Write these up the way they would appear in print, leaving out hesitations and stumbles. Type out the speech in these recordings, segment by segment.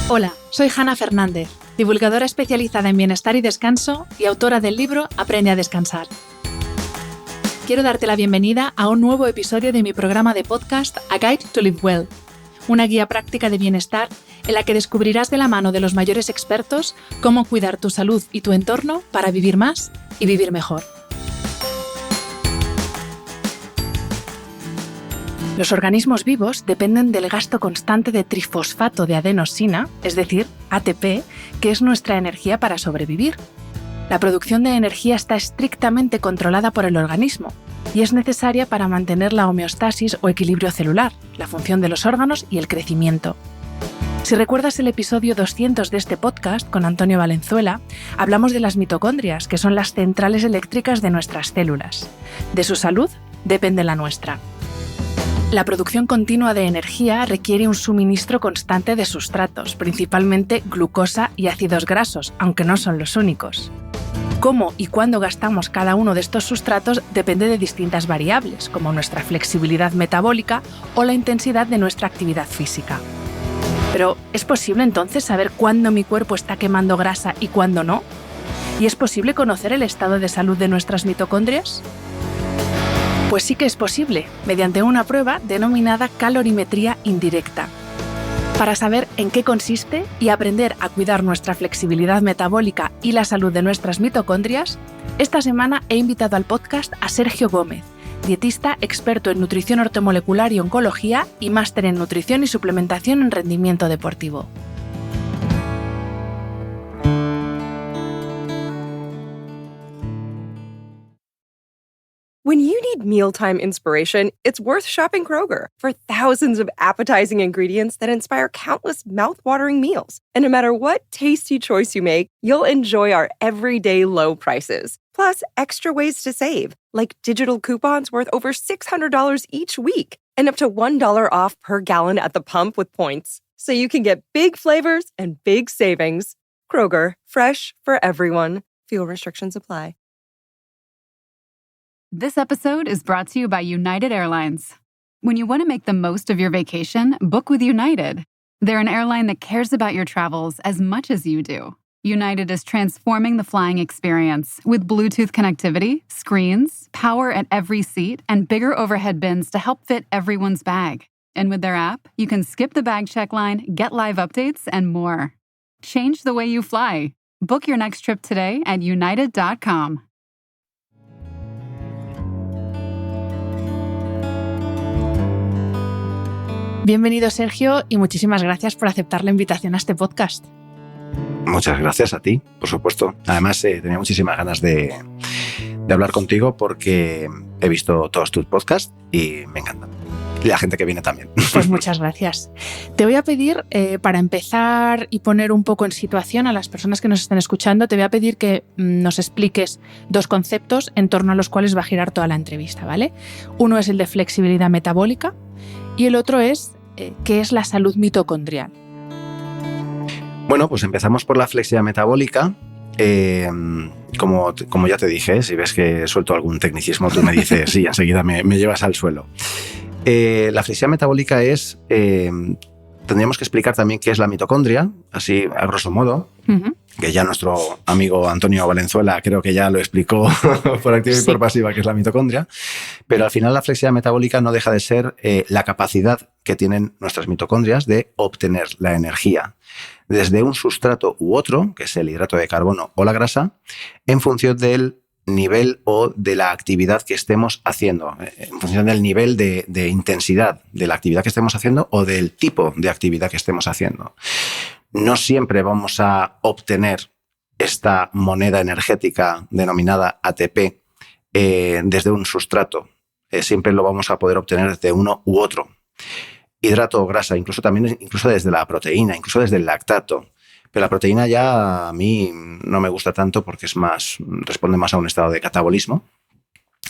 Hola, soy Hanna Fernández, divulgadora especializada en bienestar y descanso y autora del libro Aprende a descansar. Quiero darte la bienvenida a un nuevo episodio de mi programa de podcast A Guide to Live Well, una guía práctica de bienestar en la que descubrirás de la mano de los mayores expertos cómo cuidar tu salud y tu entorno para vivir más y vivir mejor. Los organismos vivos dependen del gasto constante de trifosfato de adenosina, es decir, ATP, que es nuestra energía para sobrevivir. La producción de energía está estrictamente controlada por el organismo y es necesaria para mantener la homeostasis o equilibrio celular, la función de los órganos y el crecimiento. Si recuerdas el episodio 200 de este podcast con Antonio Valenzuela, hablamos de las mitocondrias, que son las centrales eléctricas de nuestras células. De su salud depende la nuestra. La producción continua de energía requiere un suministro constante de sustratos, principalmente glucosa y ácidos grasos, aunque no son los únicos. Cómo y cuándo gastamos cada uno de estos sustratos depende de distintas variables, como nuestra flexibilidad metabólica o la intensidad de nuestra actividad física. Pero, ¿es posible entonces saber cuándo mi cuerpo está quemando grasa y cuándo no? ¿Y es posible conocer el estado de salud de nuestras mitocondrias? Pues sí que es posible, mediante una prueba denominada calorimetría indirecta. Para saber en qué consiste y aprender a cuidar nuestra flexibilidad metabólica y la salud de nuestras mitocondrias, esta semana he invitado al podcast a Sergio Gómez, dietista experto en nutrición ortomolecular y oncología y máster en nutrición y suplementación en rendimiento deportivo. When you need mealtime inspiration, it's worth shopping Kroger for thousands of appetizing ingredients that inspire countless mouth-watering meals. And no matter what tasty choice you make, you'll enjoy our everyday low prices. Plus, extra ways to save, like digital coupons worth over $600 each week and up to $1 off per gallon at the pump with points. So you can get big flavors and big savings. Kroger, fresh for everyone. Fuel restrictions apply. This episode is brought to you by United Airlines. When you want to make the most of your vacation, book with United. They're an airline that cares about your travels as much as you do. United is transforming the flying experience with Bluetooth connectivity, screens, power at every seat, and bigger overhead bins to help fit everyone's bag. And with their app, you can skip the bag check line, get live updates, and more. Change the way you fly. Book your next trip today at united.com. Bienvenido, Sergio, y muchísimas gracias por aceptar la invitación a este podcast. Muchas gracias a ti, por supuesto. Además, tenía muchísimas ganas de hablar contigo porque he visto todos tus podcasts y me encantan. Y la gente que viene también. Pues muchas gracias. Te voy a pedir, para empezar y poner un poco en situación a las personas que nos estén escuchando, te voy a pedir que nos expliques dos conceptos en torno a los cuales va a girar toda la entrevista, ¿vale? Uno es el de flexibilidad metabólica y el otro es ¿qué es la salud mitocondrial? Bueno, pues empezamos por la flexibilidad metabólica. Como ya te dije, si ves que suelto algún tecnicismo, tú me dices sí, enseguida me llevas al suelo. La flexibilidad metabólica es... tendríamos que explicar también qué es la mitocondria, así a grosso modo, que ya nuestro amigo Antonio Valenzuela creo que ya lo explicó por activa y por pasiva qué es la mitocondria, pero al final la flexibilidad metabólica no deja de ser la capacidad que tienen nuestras mitocondrias de obtener la energía desde un sustrato u otro, que es el hidrato de carbono o la grasa, en función del nivel o de la actividad que estemos haciendo, en función del nivel de intensidad de la actividad que estemos haciendo o del tipo de actividad que estemos haciendo. No siempre vamos a obtener esta moneda energética denominada ATP desde un sustrato. Siempre lo vamos a poder obtener desde uno u otro. Hidrato o grasa, incluso desde la proteína, incluso desde el lactato. Pero la proteína ya a mí no me gusta tanto porque responde más a un estado de catabolismo.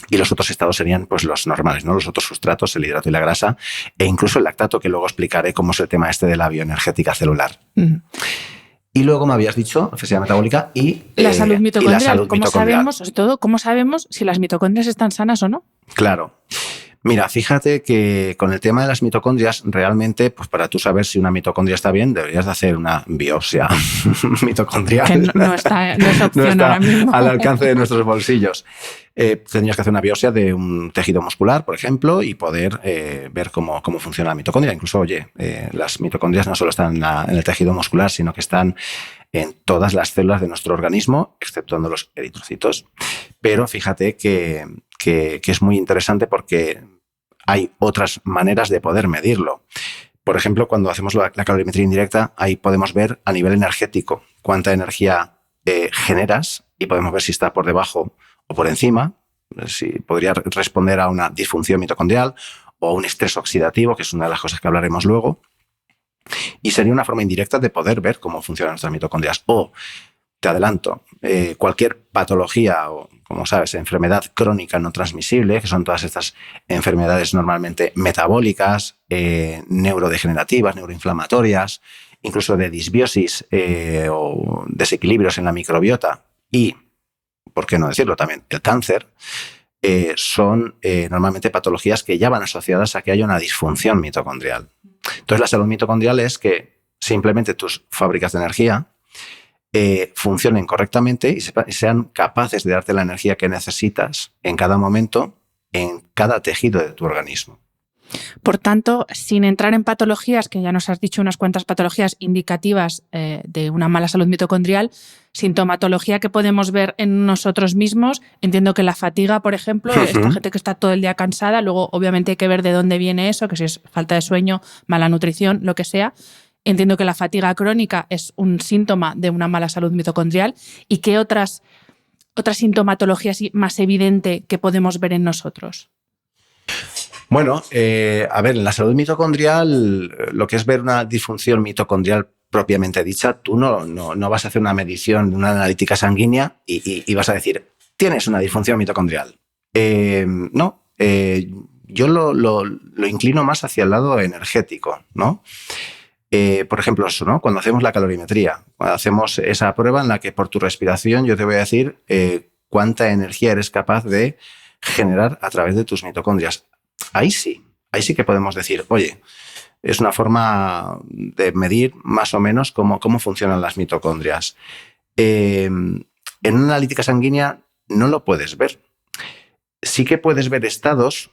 Y los otros estados serían pues los normales, ¿no? Los otros sustratos, el hidrato y la grasa, e incluso el lactato, que luego explicaré cómo es el tema de la bioenergética celular. Y luego me habías dicho flexibilidad metabólica y la salud mitocondrial. Y la salud mitocondrial. Sobre todo, ¿cómo sabemos si las mitocondrias están sanas o no? Claro. Mira, fíjate que con el tema de las mitocondrias, realmente, pues para tú saber si una mitocondria está bien, deberías de hacer una biopsia mitocondrial. Que no es opción No está ahora mismo. al alcance de nuestros bolsillos. Tendrías que hacer una biopsia de un tejido muscular, por ejemplo, y poder ver cómo funciona la mitocondria. Incluso, oye, las mitocondrias no solo están en el tejido muscular, sino que están en todas las células de nuestro organismo, exceptuando los eritrocitos. Pero fíjate que es muy interesante porque hay otras maneras de poder medirlo. Por ejemplo, cuando hacemos la calorimetría indirecta, ahí podemos ver a nivel energético cuánta energía generas y podemos ver si está por debajo o por encima, si podría responder a una disfunción mitocondrial o a un estrés oxidativo, que es una de las cosas que hablaremos luego. Y sería una forma indirecta de poder ver cómo funcionan nuestras mitocondrias. O, te adelanto, cualquier patología o, como sabes, enfermedad crónica no transmisible, que son todas estas enfermedades normalmente metabólicas, neurodegenerativas, neuroinflamatorias, incluso de disbiosis o desequilibrios en la microbiota y, por qué no decirlo también, el cáncer, son normalmente patologías que ya van asociadas a que haya una disfunción mitocondrial. Entonces, la salud mitocondrial es que simplemente tus fábricas de energía funcionen correctamente y sean capaces de darte la energía que necesitas en cada momento, en cada tejido de tu organismo. Por tanto, sin entrar en patologías, que ya nos has dicho unas cuantas patologías indicativas de una mala salud mitocondrial, sintomatología que podemos ver en nosotros mismos, entiendo que la fatiga, por ejemplo, esta gente que está todo el día cansada, luego obviamente hay que ver de dónde viene eso, que si es falta de sueño, mala nutrición, lo que sea. Entiendo que la fatiga crónica es un síntoma de una mala salud mitocondrial. ¿Y qué otras sintomatologías más evidente que podemos ver en nosotros? Bueno, a ver, en la salud mitocondrial, lo que es ver una disfunción mitocondrial propiamente dicha, tú no vas a hacer una medición, una analítica sanguínea y vas a decir, tienes una disfunción mitocondrial. No, yo lo inclino más hacia el lado energético, ¿no? Por ejemplo, eso, ¿no? Cuando hacemos la calorimetría, cuando hacemos esa prueba en la que por tu respiración yo te voy a decir cuánta energía eres capaz de generar a través de tus mitocondrias. Ahí sí que podemos decir, oye, es una forma de medir más o menos cómo funcionan las mitocondrias. En una analítica sanguínea no lo puedes ver. Sí que puedes ver estados,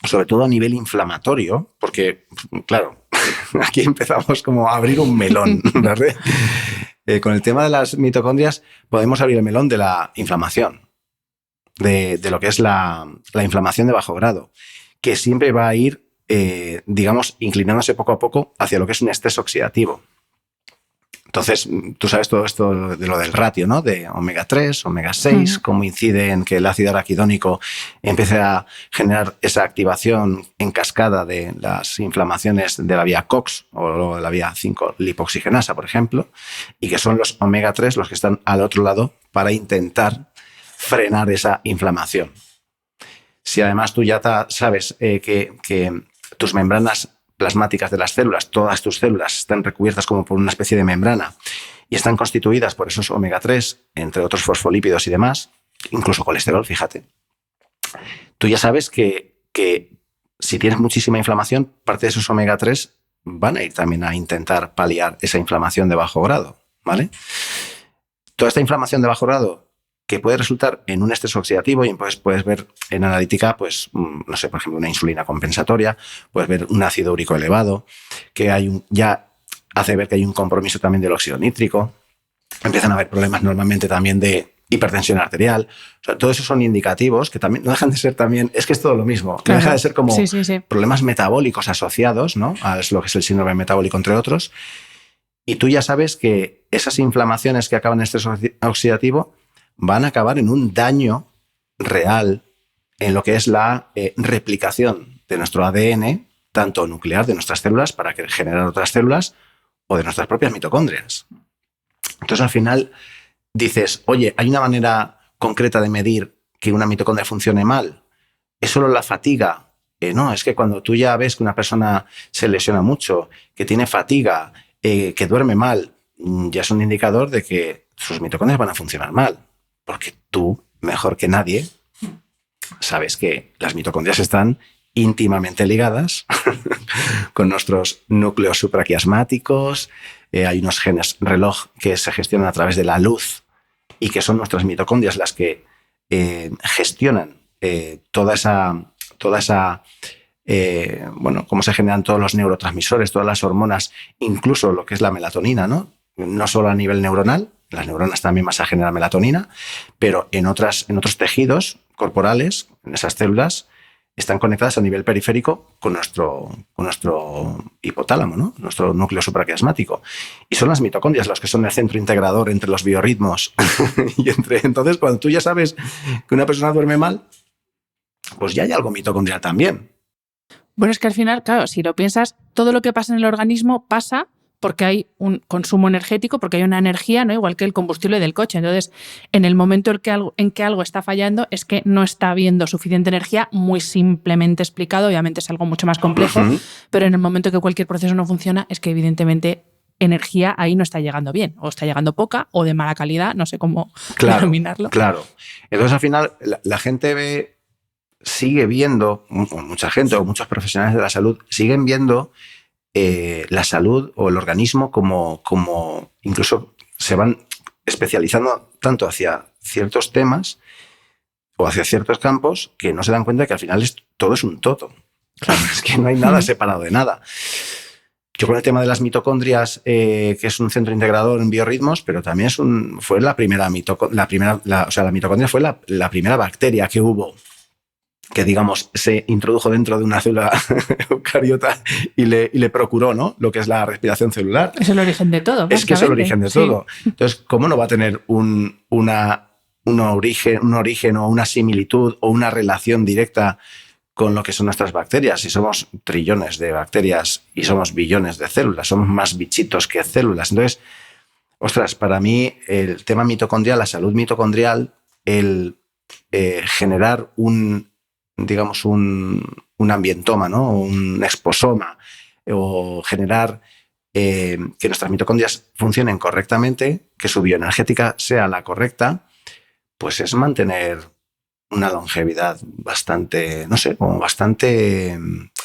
sobre todo a nivel inflamatorio, porque, claro, aquí empezamos como a abrir un melón, ¿verdad? Con el tema de las mitocondrias podemos abrir el melón de la inflamación, de lo que es la inflamación de bajo grado, que siempre va a ir, digamos, inclinándose poco a poco hacia lo que es un estrés oxidativo. Entonces, tú sabes todo esto de lo del ratio, ¿no? De omega 3, omega 6, cómo incide en que el ácido araquidónico empiece a generar esa activación en cascada de las inflamaciones de la vía COX o de la vía 5-lipoxigenasa, por ejemplo, y que son los omega 3 los que están al otro lado para intentar frenar esa inflamación. Si además tú ya sabes que tus membranas plasmáticas de las células, todas tus células están recubiertas como por una especie de membrana y están constituidas por esos omega 3, entre otros fosfolípidos y demás, incluso colesterol, fíjate. Tú ya sabes que si tienes muchísima inflamación, parte de esos omega 3 van a ir también a intentar paliar esa inflamación de bajo grado, ¿vale? Toda esta inflamación de bajo grado que puede resultar en un estrés oxidativo y pues puedes ver en analítica, pues, no sé, por ejemplo, una insulina compensatoria, puedes ver un ácido úrico elevado, que ya hace ver que hay un compromiso también del óxido nítrico, empiezan a haber problemas normalmente también de hipertensión arterial, o sea, todo eso son indicativos que también no dejan de ser también, es que es todo lo mismo, claro. No deja de ser como problemas metabólicos asociados, ¿no? A lo que es el síndrome metabólico, entre otros, y tú ya sabes que esas inflamaciones que acaban en estrés oxidativo van a acabar en un daño real en lo que es la replicación de nuestro ADN, tanto nuclear de nuestras células para generar otras células o de nuestras propias mitocondrias. Entonces, al final dices, oye, ¿hay una manera concreta de medir que una mitocondria funcione mal? ¿Es solo la fatiga? No, es que cuando tú ya ves que una persona se lesiona mucho, que tiene fatiga, que duerme mal, ya es un indicador de que sus mitocondrias van a funcionar mal. Porque tú, mejor que nadie, sabes que las mitocondrias están íntimamente ligadas con nuestros núcleos supraquiasmáticos. Hay unos genes reloj que se gestionan a través de la luz y que son nuestras mitocondrias las que gestionan toda esa cómo se generan todos los neurotransmisores, todas las hormonas, incluso lo que es la melatonina, ¿no? No solo a nivel neuronal, las neuronas también vas a generar melatonina, pero en otros tejidos corporales, en esas células, están conectadas a nivel periférico con nuestro hipotálamo, ¿no? Nuestro núcleo supraquiasmático. Y son las mitocondrias los que son el centro integrador entre los biorritmos. Entonces, cuando tú ya sabes que una persona duerme mal, pues ya hay algo mitocondrial también. Bueno, es que al final, claro, si lo piensas, todo lo que pasa en el organismo pasa porque hay un consumo energético, porque hay una energía, ¿no? Igual que el combustible del coche. Entonces, en el momento en que algo está fallando es que no está habiendo suficiente energía, muy simplemente explicado, obviamente es algo mucho más complejo, pero en el momento que cualquier proceso no funciona es que evidentemente energía ahí no está llegando bien, o está llegando poca, o de mala calidad, no sé cómo denominarlo. Claro. Entonces, al final, la gente sigue viendo, mucha gente o muchos profesionales de la salud siguen viendo la salud o el organismo como incluso se van especializando tanto hacia ciertos temas o hacia ciertos campos que no se dan cuenta que al final todo es un todo. Claro, es que no hay nada separado de nada. Yo con el tema de las mitocondrias, que es un centro integrador en biorritmos, pero también fue la mitocondria fue la primera bacteria que hubo, que digamos se introdujo dentro de una célula eucariota y le procuró, ¿no?, lo que es la respiración celular. Es el origen de todo. Es que es el origen de todo. Entonces, ¿cómo no va a tener un origen o una similitud o una relación directa con lo que son nuestras bacterias? Si somos trillones de bacterias y somos billones de células, somos más bichitos que células. Entonces, ostras, para mí el tema mitocondrial, la salud mitocondrial, el generar un ambientoma, ¿no?, un exposoma, o generar que nuestras mitocondrias funcionen correctamente, que su bioenergética sea la correcta, pues es mantener una longevidad bastante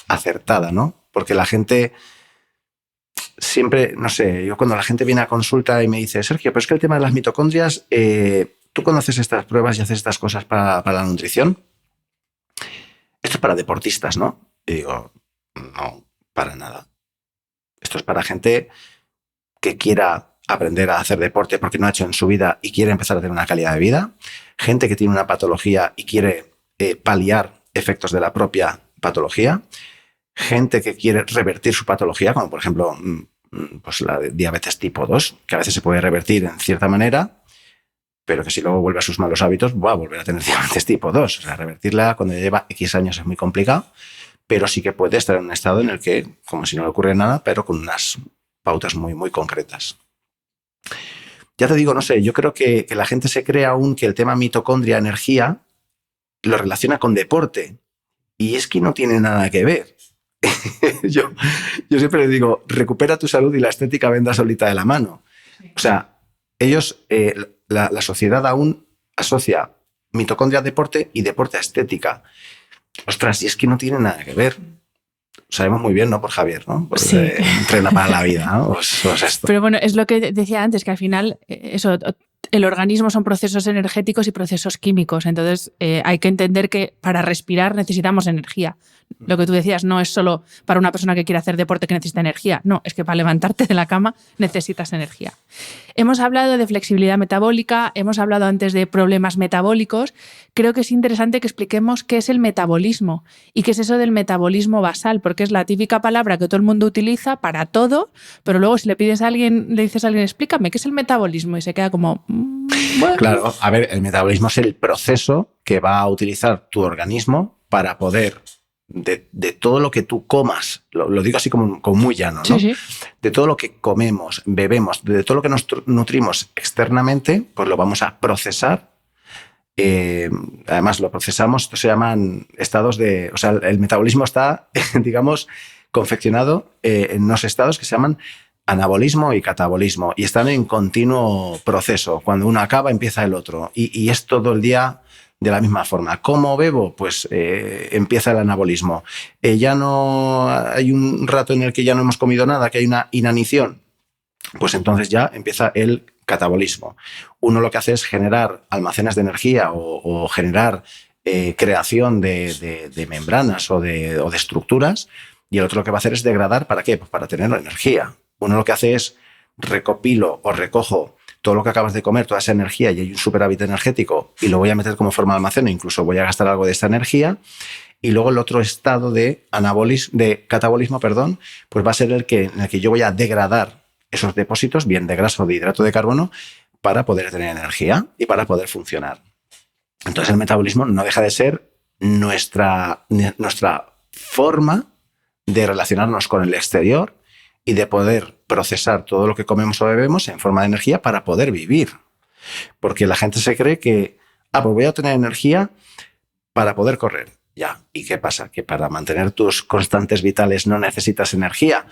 acertada, ¿no? Porque la gente siempre, yo cuando la gente viene a consulta y me dice, Sergio, pero es que el tema de las mitocondrias, ¿tú conoces estas pruebas y haces estas cosas para la nutrición? Esto es para deportistas, ¿no? Y digo, no, para nada. Esto es para gente que quiera aprender a hacer deporte porque no ha hecho en su vida y quiere empezar a tener una calidad de vida. Gente que tiene una patología y quiere paliar efectos de la propia patología. Gente que quiere revertir su patología, como por ejemplo pues la de diabetes tipo 2, que a veces se puede revertir en cierta manera, pero que si luego vuelve a sus malos hábitos, va a volver a tener diabetes tipo 2. O sea, revertirla cuando lleva X años es muy complicado, pero sí que puede estar en un estado en el que, como si no le ocurre nada, pero con unas pautas muy, muy concretas. Ya te digo, yo creo que la gente se cree aún que el tema mitocondria, energía, lo relaciona con deporte. Y es que no tiene nada que ver. yo siempre les digo, recupera tu salud y la estética vendrá solita de la mano. O sea, ellos... La sociedad aún asocia mitocondria a deporte y deporte a estética. Ostras, y es que no tiene nada que ver. Sabemos muy bien, ¿no? Por Javier, ¿no? Pues, sí. Entrena para la vida, ¿no? Pues esto. Pero bueno, es lo que decía antes, que al final el organismo son procesos energéticos y procesos químicos. Entonces hay que entender que para respirar necesitamos energía. Lo que tú decías no es solo para una persona que quiere hacer deporte que necesita energía. No, es que para levantarte de la cama necesitas energía. Hemos hablado de flexibilidad metabólica, hemos hablado antes de problemas metabólicos. Creo que es interesante que expliquemos qué es el metabolismo y qué es eso del metabolismo basal, porque es la típica palabra que todo el mundo utiliza para todo, pero luego si le dices a alguien, explícame qué es el metabolismo, y se queda como... Bueno. Claro, a ver, el metabolismo es el proceso que va a utilizar tu organismo para poder... De todo lo que tú comas, lo digo así como muy llano, ¿no? Sí. De todo lo que comemos, bebemos, de todo lo que nos nutrimos externamente, pues lo vamos a procesar. Además, lo procesamos, esto se llaman estados de... O sea, el metabolismo está, digamos, confeccionado en unos estados que se llaman anabolismo y catabolismo, y están en continuo proceso. Cuando uno acaba, empieza el otro. Y es todo el día de la misma forma. ¿Cómo bebo? Pues empieza el anabolismo. Ya no hay un rato en el que ya no hemos comido nada, que hay una inanición. Pues entonces ya empieza el catabolismo. Uno lo que hace es generar almacenes de energía o generar creación de membranas o de estructuras, y el otro lo que va a hacer es degradar. ¿Para qué? Pues para tener energía. Uno lo que hace es recopilo o recojo todo lo que acabas de comer, toda esa energía, y hay un superávit energético y lo voy a meter como forma de almacén, incluso voy a gastar algo de esta energía. Y luego el otro estado de catabolismo, pues va a ser en el que yo voy a degradar esos depósitos, bien de grasa o de hidrato de carbono, para poder tener energía y para poder funcionar. Entonces el metabolismo no deja de ser nuestra forma de relacionarnos con el exterior y de poder procesar todo lo que comemos o bebemos en forma de energía para poder vivir. Porque la gente se cree que, pues voy a tener energía para poder correr. Ya, ¿y qué pasa? Que para mantener tus constantes vitales no necesitas energía.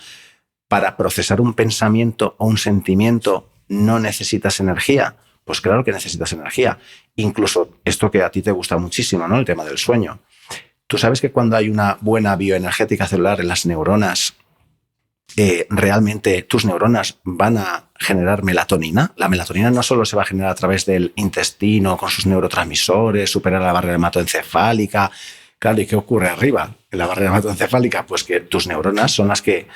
Para procesar un pensamiento o un sentimiento no necesitas energía. Pues claro que necesitas energía. Incluso esto que a ti te gusta muchísimo, ¿no? El tema del sueño. Tú sabes que cuando hay una buena bioenergética celular en las neuronas, realmente tus neuronas van a generar melatonina. La melatonina no solo se va a generar a través del intestino con sus neurotransmisores, superar la barrera hematoencefálica. Claro, ¿y qué ocurre arriba en la barrera hematoencefálica? Pues que tus neuronas son las que,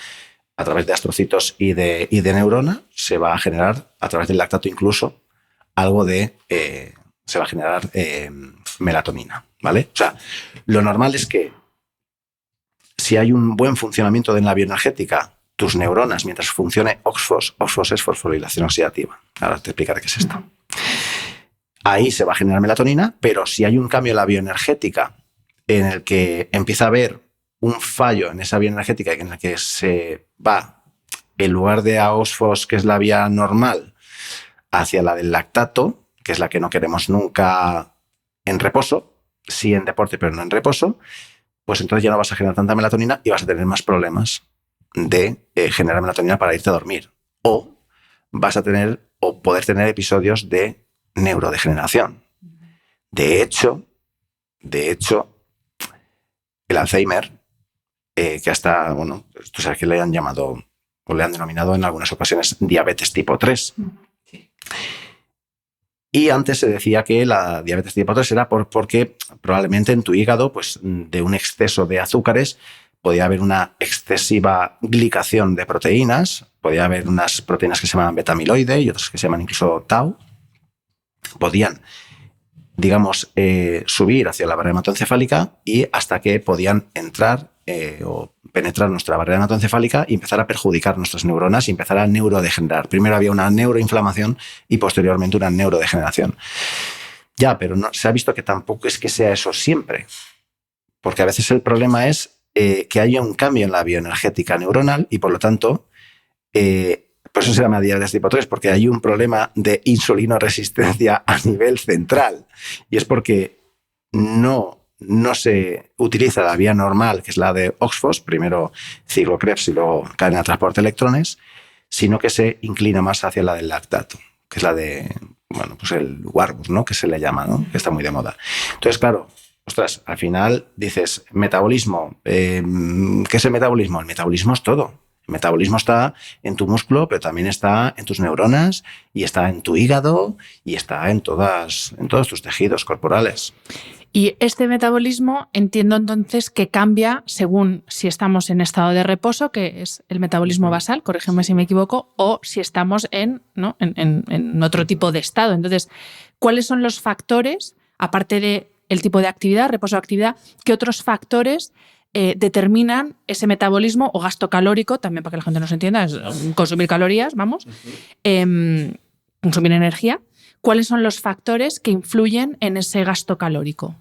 a través de astrocitos y de neurona, se va a generar, a través del lactato incluso, algo de... se va a generar melatonina, ¿vale? O sea, lo normal es que si hay un buen funcionamiento de la bioenergética, tus neuronas, mientras funcione OXFOS es fosforilación oxidativa. Ahora te explicaré qué es esto. Ahí se va a generar melatonina, pero si hay un cambio en la bioenergética en el que empieza a haber un fallo en esa bioenergética en la que se va, en lugar de a OXFOS, que es la vía normal, hacia la del lactato, que es la que no queremos nunca en reposo, sí en deporte, pero no en reposo, pues entonces ya no vas a generar tanta melatonina y vas a tener más problemas de generar melatonina para irte a dormir. O vas a tener o poder tener episodios de neurodegeneración. De hecho, el Alzheimer, que hasta, bueno, tú sabes que le han llamado o le han denominado en algunas ocasiones diabetes tipo 3. Sí. Y antes se decía que la diabetes tipo 3 era porque probablemente en tu hígado, pues de un exceso de azúcares, podía haber una excesiva glicación de proteínas, podía haber unas proteínas que se llaman beta-amiloide y otras que se llaman incluso tau. Podían, digamos, subir hacia la barrera hematoencefálica y hasta que podían entrar o penetrar nuestra barrera hematoencefálica y empezar a perjudicar nuestras neuronas y empezar a neurodegenerar. Primero había una neuroinflamación y posteriormente una neurodegeneración. Ya, pero no, se ha visto que tampoco es que sea eso siempre, porque a veces el problema es que haya un cambio en la bioenergética neuronal y por lo tanto, por eso se llama diabetes tipo 3, porque hay un problema de insulinoresistencia a nivel central y es porque no se utiliza la vía normal, que es la de OXFOS, primero ciclo Krebs y luego cadena de transporte de electrones, sino que se inclina más hacia la del lactato, que es la de, bueno, pues el Warburg, ¿no? Que se le llama, ¿no? Que está muy de moda. Entonces, claro, ostras, al final dices, metabolismo, ¿qué es el metabolismo? El metabolismo es todo. El metabolismo está en tu músculo, pero también está en tus neuronas y está en tu hígado y está en todos tus tejidos corporales. Y este metabolismo entiendo entonces que cambia según si estamos en estado de reposo, que es el metabolismo basal, corrígeme si me equivoco, o si estamos en otro tipo de estado. Entonces, ¿cuáles son los factores, aparte del tipo de actividad, reposo o actividad, qué otros factores determinan ese metabolismo o gasto calórico, también para que la gente nos entienda, es consumir calorías, vamos, consumir energía? ¿Cuáles son los factores que influyen en ese gasto calórico?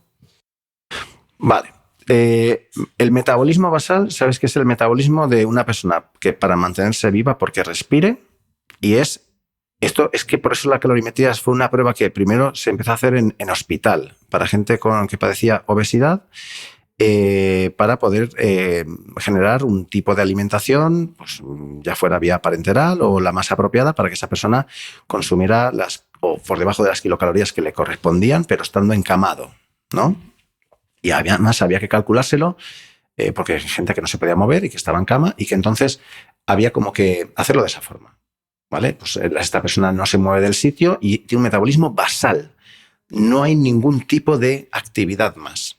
Vale. El metabolismo basal, ¿sabes qué es el metabolismo de una persona que para mantenerse viva porque respire? Y esto es que por eso la calorimetría fue una prueba que primero se empezó a hacer en hospital para gente que padecía obesidad, para poder generar un tipo de alimentación, pues, ya fuera vía parenteral o la más apropiada para que esa persona consumiera las o por debajo de las kilocalorías que le correspondían, pero estando encamado, ¿no? Y además había que calculárselo porque hay gente que no se podía mover y que estaba en cama y que entonces había como que hacerlo de esa forma, ¿vale? Pues esta persona no se mueve del sitio y tiene un metabolismo basal. No hay ningún tipo de actividad más.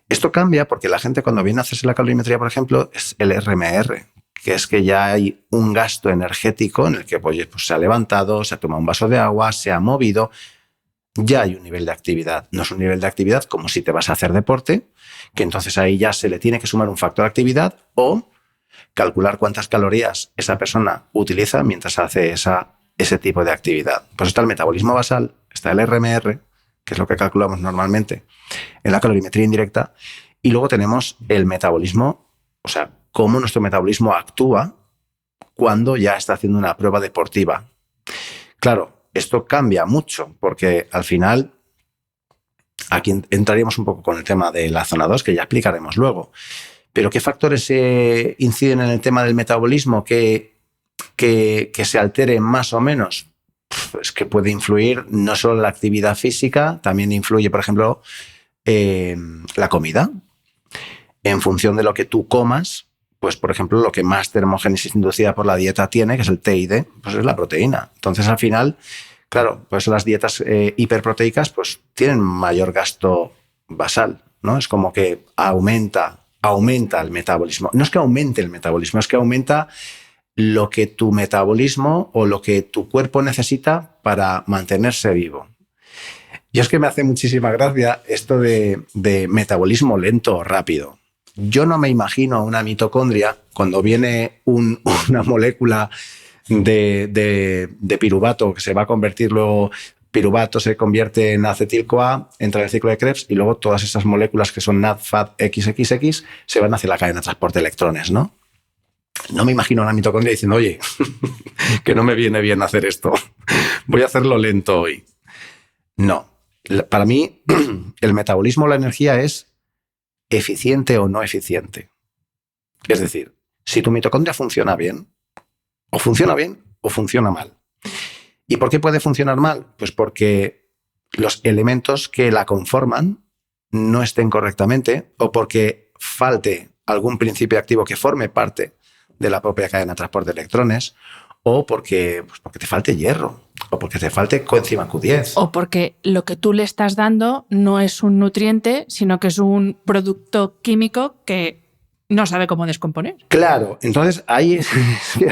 Esto cambia porque la gente cuando viene a hacerse la calorimetría, por ejemplo, es el RMR, que es que ya hay un gasto energético en el que pues, se ha levantado, se ha tomado un vaso de agua, se ha movido. Ya hay un nivel de actividad. No es un nivel de actividad como si te vas a hacer deporte, que entonces ahí ya se le tiene que sumar un factor de actividad o calcular cuántas calorías esa persona utiliza mientras hace ese tipo de actividad. Pues está el metabolismo basal, está el RMR, que es lo que calculamos normalmente en la calorimetría indirecta, y luego tenemos el metabolismo, o sea, cómo nuestro metabolismo actúa cuando ya está haciendo una prueba deportiva. Claro, esto cambia mucho, porque al final aquí entraríamos un poco con el tema de la zona 2, que ya explicaremos luego. Pero ¿qué factores inciden en el tema del metabolismo que se altere más o menos? Pues que puede influir no solo la actividad física, también influye, por ejemplo, la comida. En función de lo que tú comas, pues, por ejemplo, lo que más termogénesis inducida por la dieta tiene, que es el TID, pues es la proteína. Entonces, al final, claro, pues las dietas hiperproteicas pues tienen mayor gasto basal, ¿no? Es como que aumenta el metabolismo. No es que aumente el metabolismo, es que aumenta lo que tu metabolismo o lo que tu cuerpo necesita para mantenerse vivo. Y es que me hace muchísima gracia esto de metabolismo lento o rápido. Yo no me imagino una mitocondria cuando viene una molécula de piruvato que se va a convertir luego, piruvato se convierte en acetil-CoA, entra en el ciclo de Krebs y luego todas esas moléculas que son NAD, FAD, XXX se van hacia la cadena de transporte de electrones, ¿no? No me imagino una mitocondria diciendo, oye, que no me viene bien hacer esto, voy a hacerlo lento hoy. No. Para mí, el metabolismo, la energía es eficiente o no eficiente. Es decir, si tu mitocondria funciona bien o funciona mal. ¿Y por qué puede funcionar mal? Pues porque los elementos que la conforman no estén correctamente o porque falte algún principio activo que forme parte de la propia cadena de transporte de electrones o porque te falte hierro o porque te falte coenzima Q10. O porque lo que tú le estás dando no es un nutriente, sino que es un producto químico que no sabe cómo descomponer. Claro, entonces ahí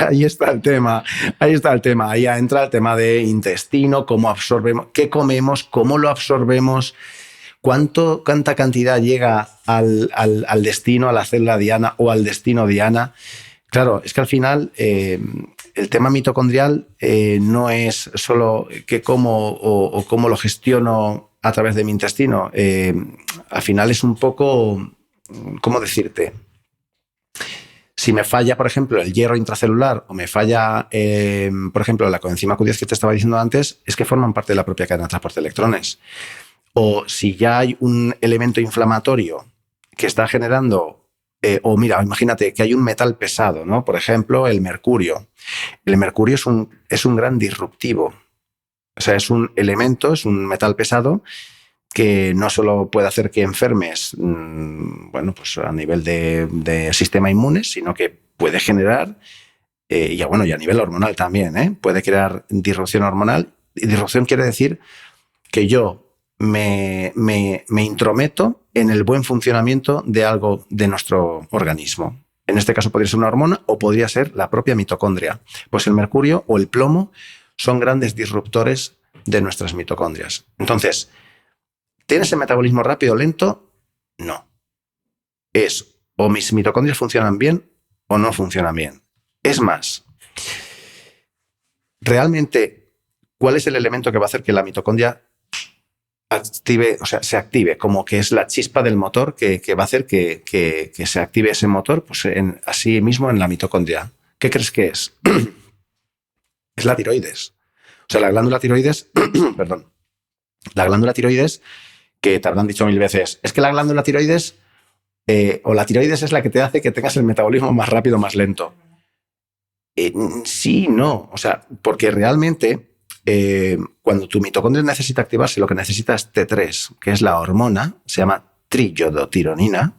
está el tema. Ahí entra el tema de intestino, cómo absorbemos, qué comemos, cómo lo absorbemos, cuánta cantidad llega al destino, a la célula diana o al destino diana. Claro, es que al final el tema mitocondrial no es solo qué como o cómo lo gestiono a través de mi intestino. Al final es un poco, ¿cómo decirte? Si me falla, por ejemplo, el hierro intracelular o me falla, por ejemplo, la coenzima Q10 que te estaba diciendo antes, es que forman parte de la propia cadena de transporte de electrones. O si ya hay un elemento inflamatorio que está generando, o mira, imagínate que hay un metal pesado, ¿no? Por ejemplo, el mercurio. El mercurio es un gran disruptivo. O sea, es un elemento, es un metal pesado que no solo puede hacer que enfermes, bueno, pues a nivel de sistema inmune, sino que puede generar, y a nivel hormonal también, puede crear disrupción hormonal. Y disrupción quiere decir que yo me intrometo en el buen funcionamiento de algo de nuestro organismo. En este caso podría ser una hormona o podría ser la propia mitocondria. Pues el mercurio o el plomo son grandes disruptores de nuestras mitocondrias. Entonces, ¿tienes el metabolismo rápido o lento? No. Es o mis mitocondrias funcionan bien o no funcionan bien. Es más, realmente, ¿cuál es el elemento que va a hacer que la mitocondria se active? Como que es la chispa del motor que va a hacer que se active ese motor, pues así mismo en la mitocondria. ¿Qué crees que es? Es la tiroides. O sea, la glándula tiroides, perdón, la glándula tiroides, que te habrán dicho 1000 veces, es que la glándula tiroides o la tiroides es la que te hace que tengas el metabolismo más rápido, más lento. Sí, no. O sea, porque realmente cuando tu mitocondria necesita activarse, lo que necesita es T3, que es la hormona, se llama triiodotironina.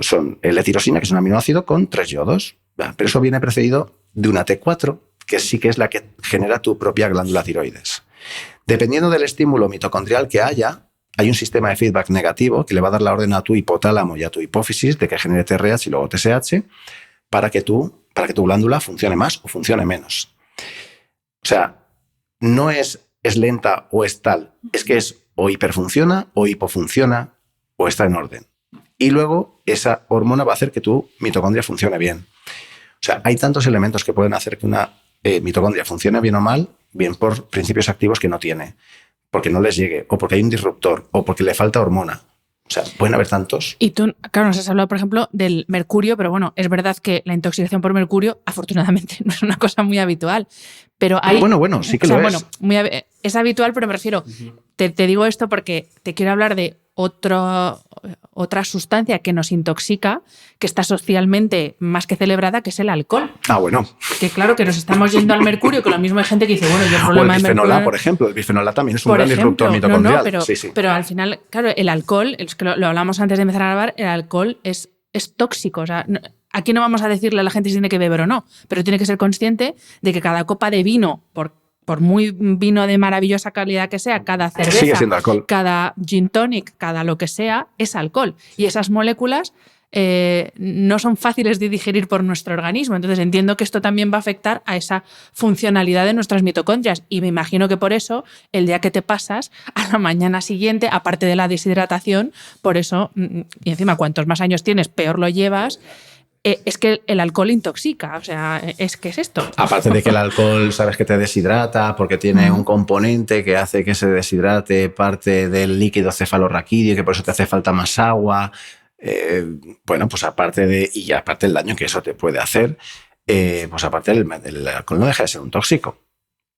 Son L-tirosina, que es un aminoácido con 3 yodos. Pero eso viene precedido de una T4, que sí que es la que genera tu propia glándula tiroides. Dependiendo del estímulo mitocondrial que haya, hay un sistema de feedback negativo que le va a dar la orden a tu hipotálamo y a tu hipófisis de que genere TRH y luego TSH para que tu glándula funcione más o funcione menos. O sea, no es lenta o es tal, es que es o hiperfunciona o hipofunciona o está en orden. Y luego esa hormona va a hacer que tu mitocondria funcione bien. O sea, hay tantos elementos que pueden hacer que una mitocondria funcione bien o mal, bien por principios activos que no tiene, porque no les llegue, o porque hay un disruptor, o porque le falta hormona. O sea, pueden haber tantos. Y tú, claro, nos has hablado, por ejemplo, del mercurio, pero bueno, es verdad que la intoxicación por mercurio, afortunadamente, no es una cosa muy habitual. Pero hay. Bueno, sí que lo es. Bueno, es habitual, pero me refiero. Te digo esto porque te quiero hablar de otra sustancia que nos intoxica, que está socialmente más que celebrada, que es el alcohol. Bueno. Que claro, que nos estamos yendo al mercurio, que lo mismo hay gente que dice, bueno, yo problema de mercurio. O el bifenol A, por ejemplo. El bifenol A también es un gran disruptor mitocondrial. No, pero al final, claro, el alcohol, es que lo hablamos antes de empezar a grabar, el alcohol es tóxico. O sea, aquí no vamos a decirle a la gente si tiene que beber o no, pero tiene que ser consciente de que cada copa de vino, por muy vino de maravillosa calidad que sea, cada cerveza, sigue siendo alcohol. Cada gin tonic, cada lo que sea, es alcohol. Y esas moléculas no son fáciles de digerir por nuestro organismo. Entonces entiendo que esto también va a afectar a esa funcionalidad de nuestras mitocondrias. Y me imagino que por eso, el día que te pasas, a la mañana siguiente, aparte de la deshidratación, por eso, y encima cuantos más años tienes, peor lo llevas. Es que el alcohol intoxica, o sea, es que es esto. Aparte de que el alcohol, sabes que te deshidrata porque tiene un componente que hace que se deshidrate parte del líquido cefalorraquídeo y que por eso te hace falta más agua. Pues aparte del daño que eso te puede hacer, pues aparte el alcohol no deja de ser un tóxico.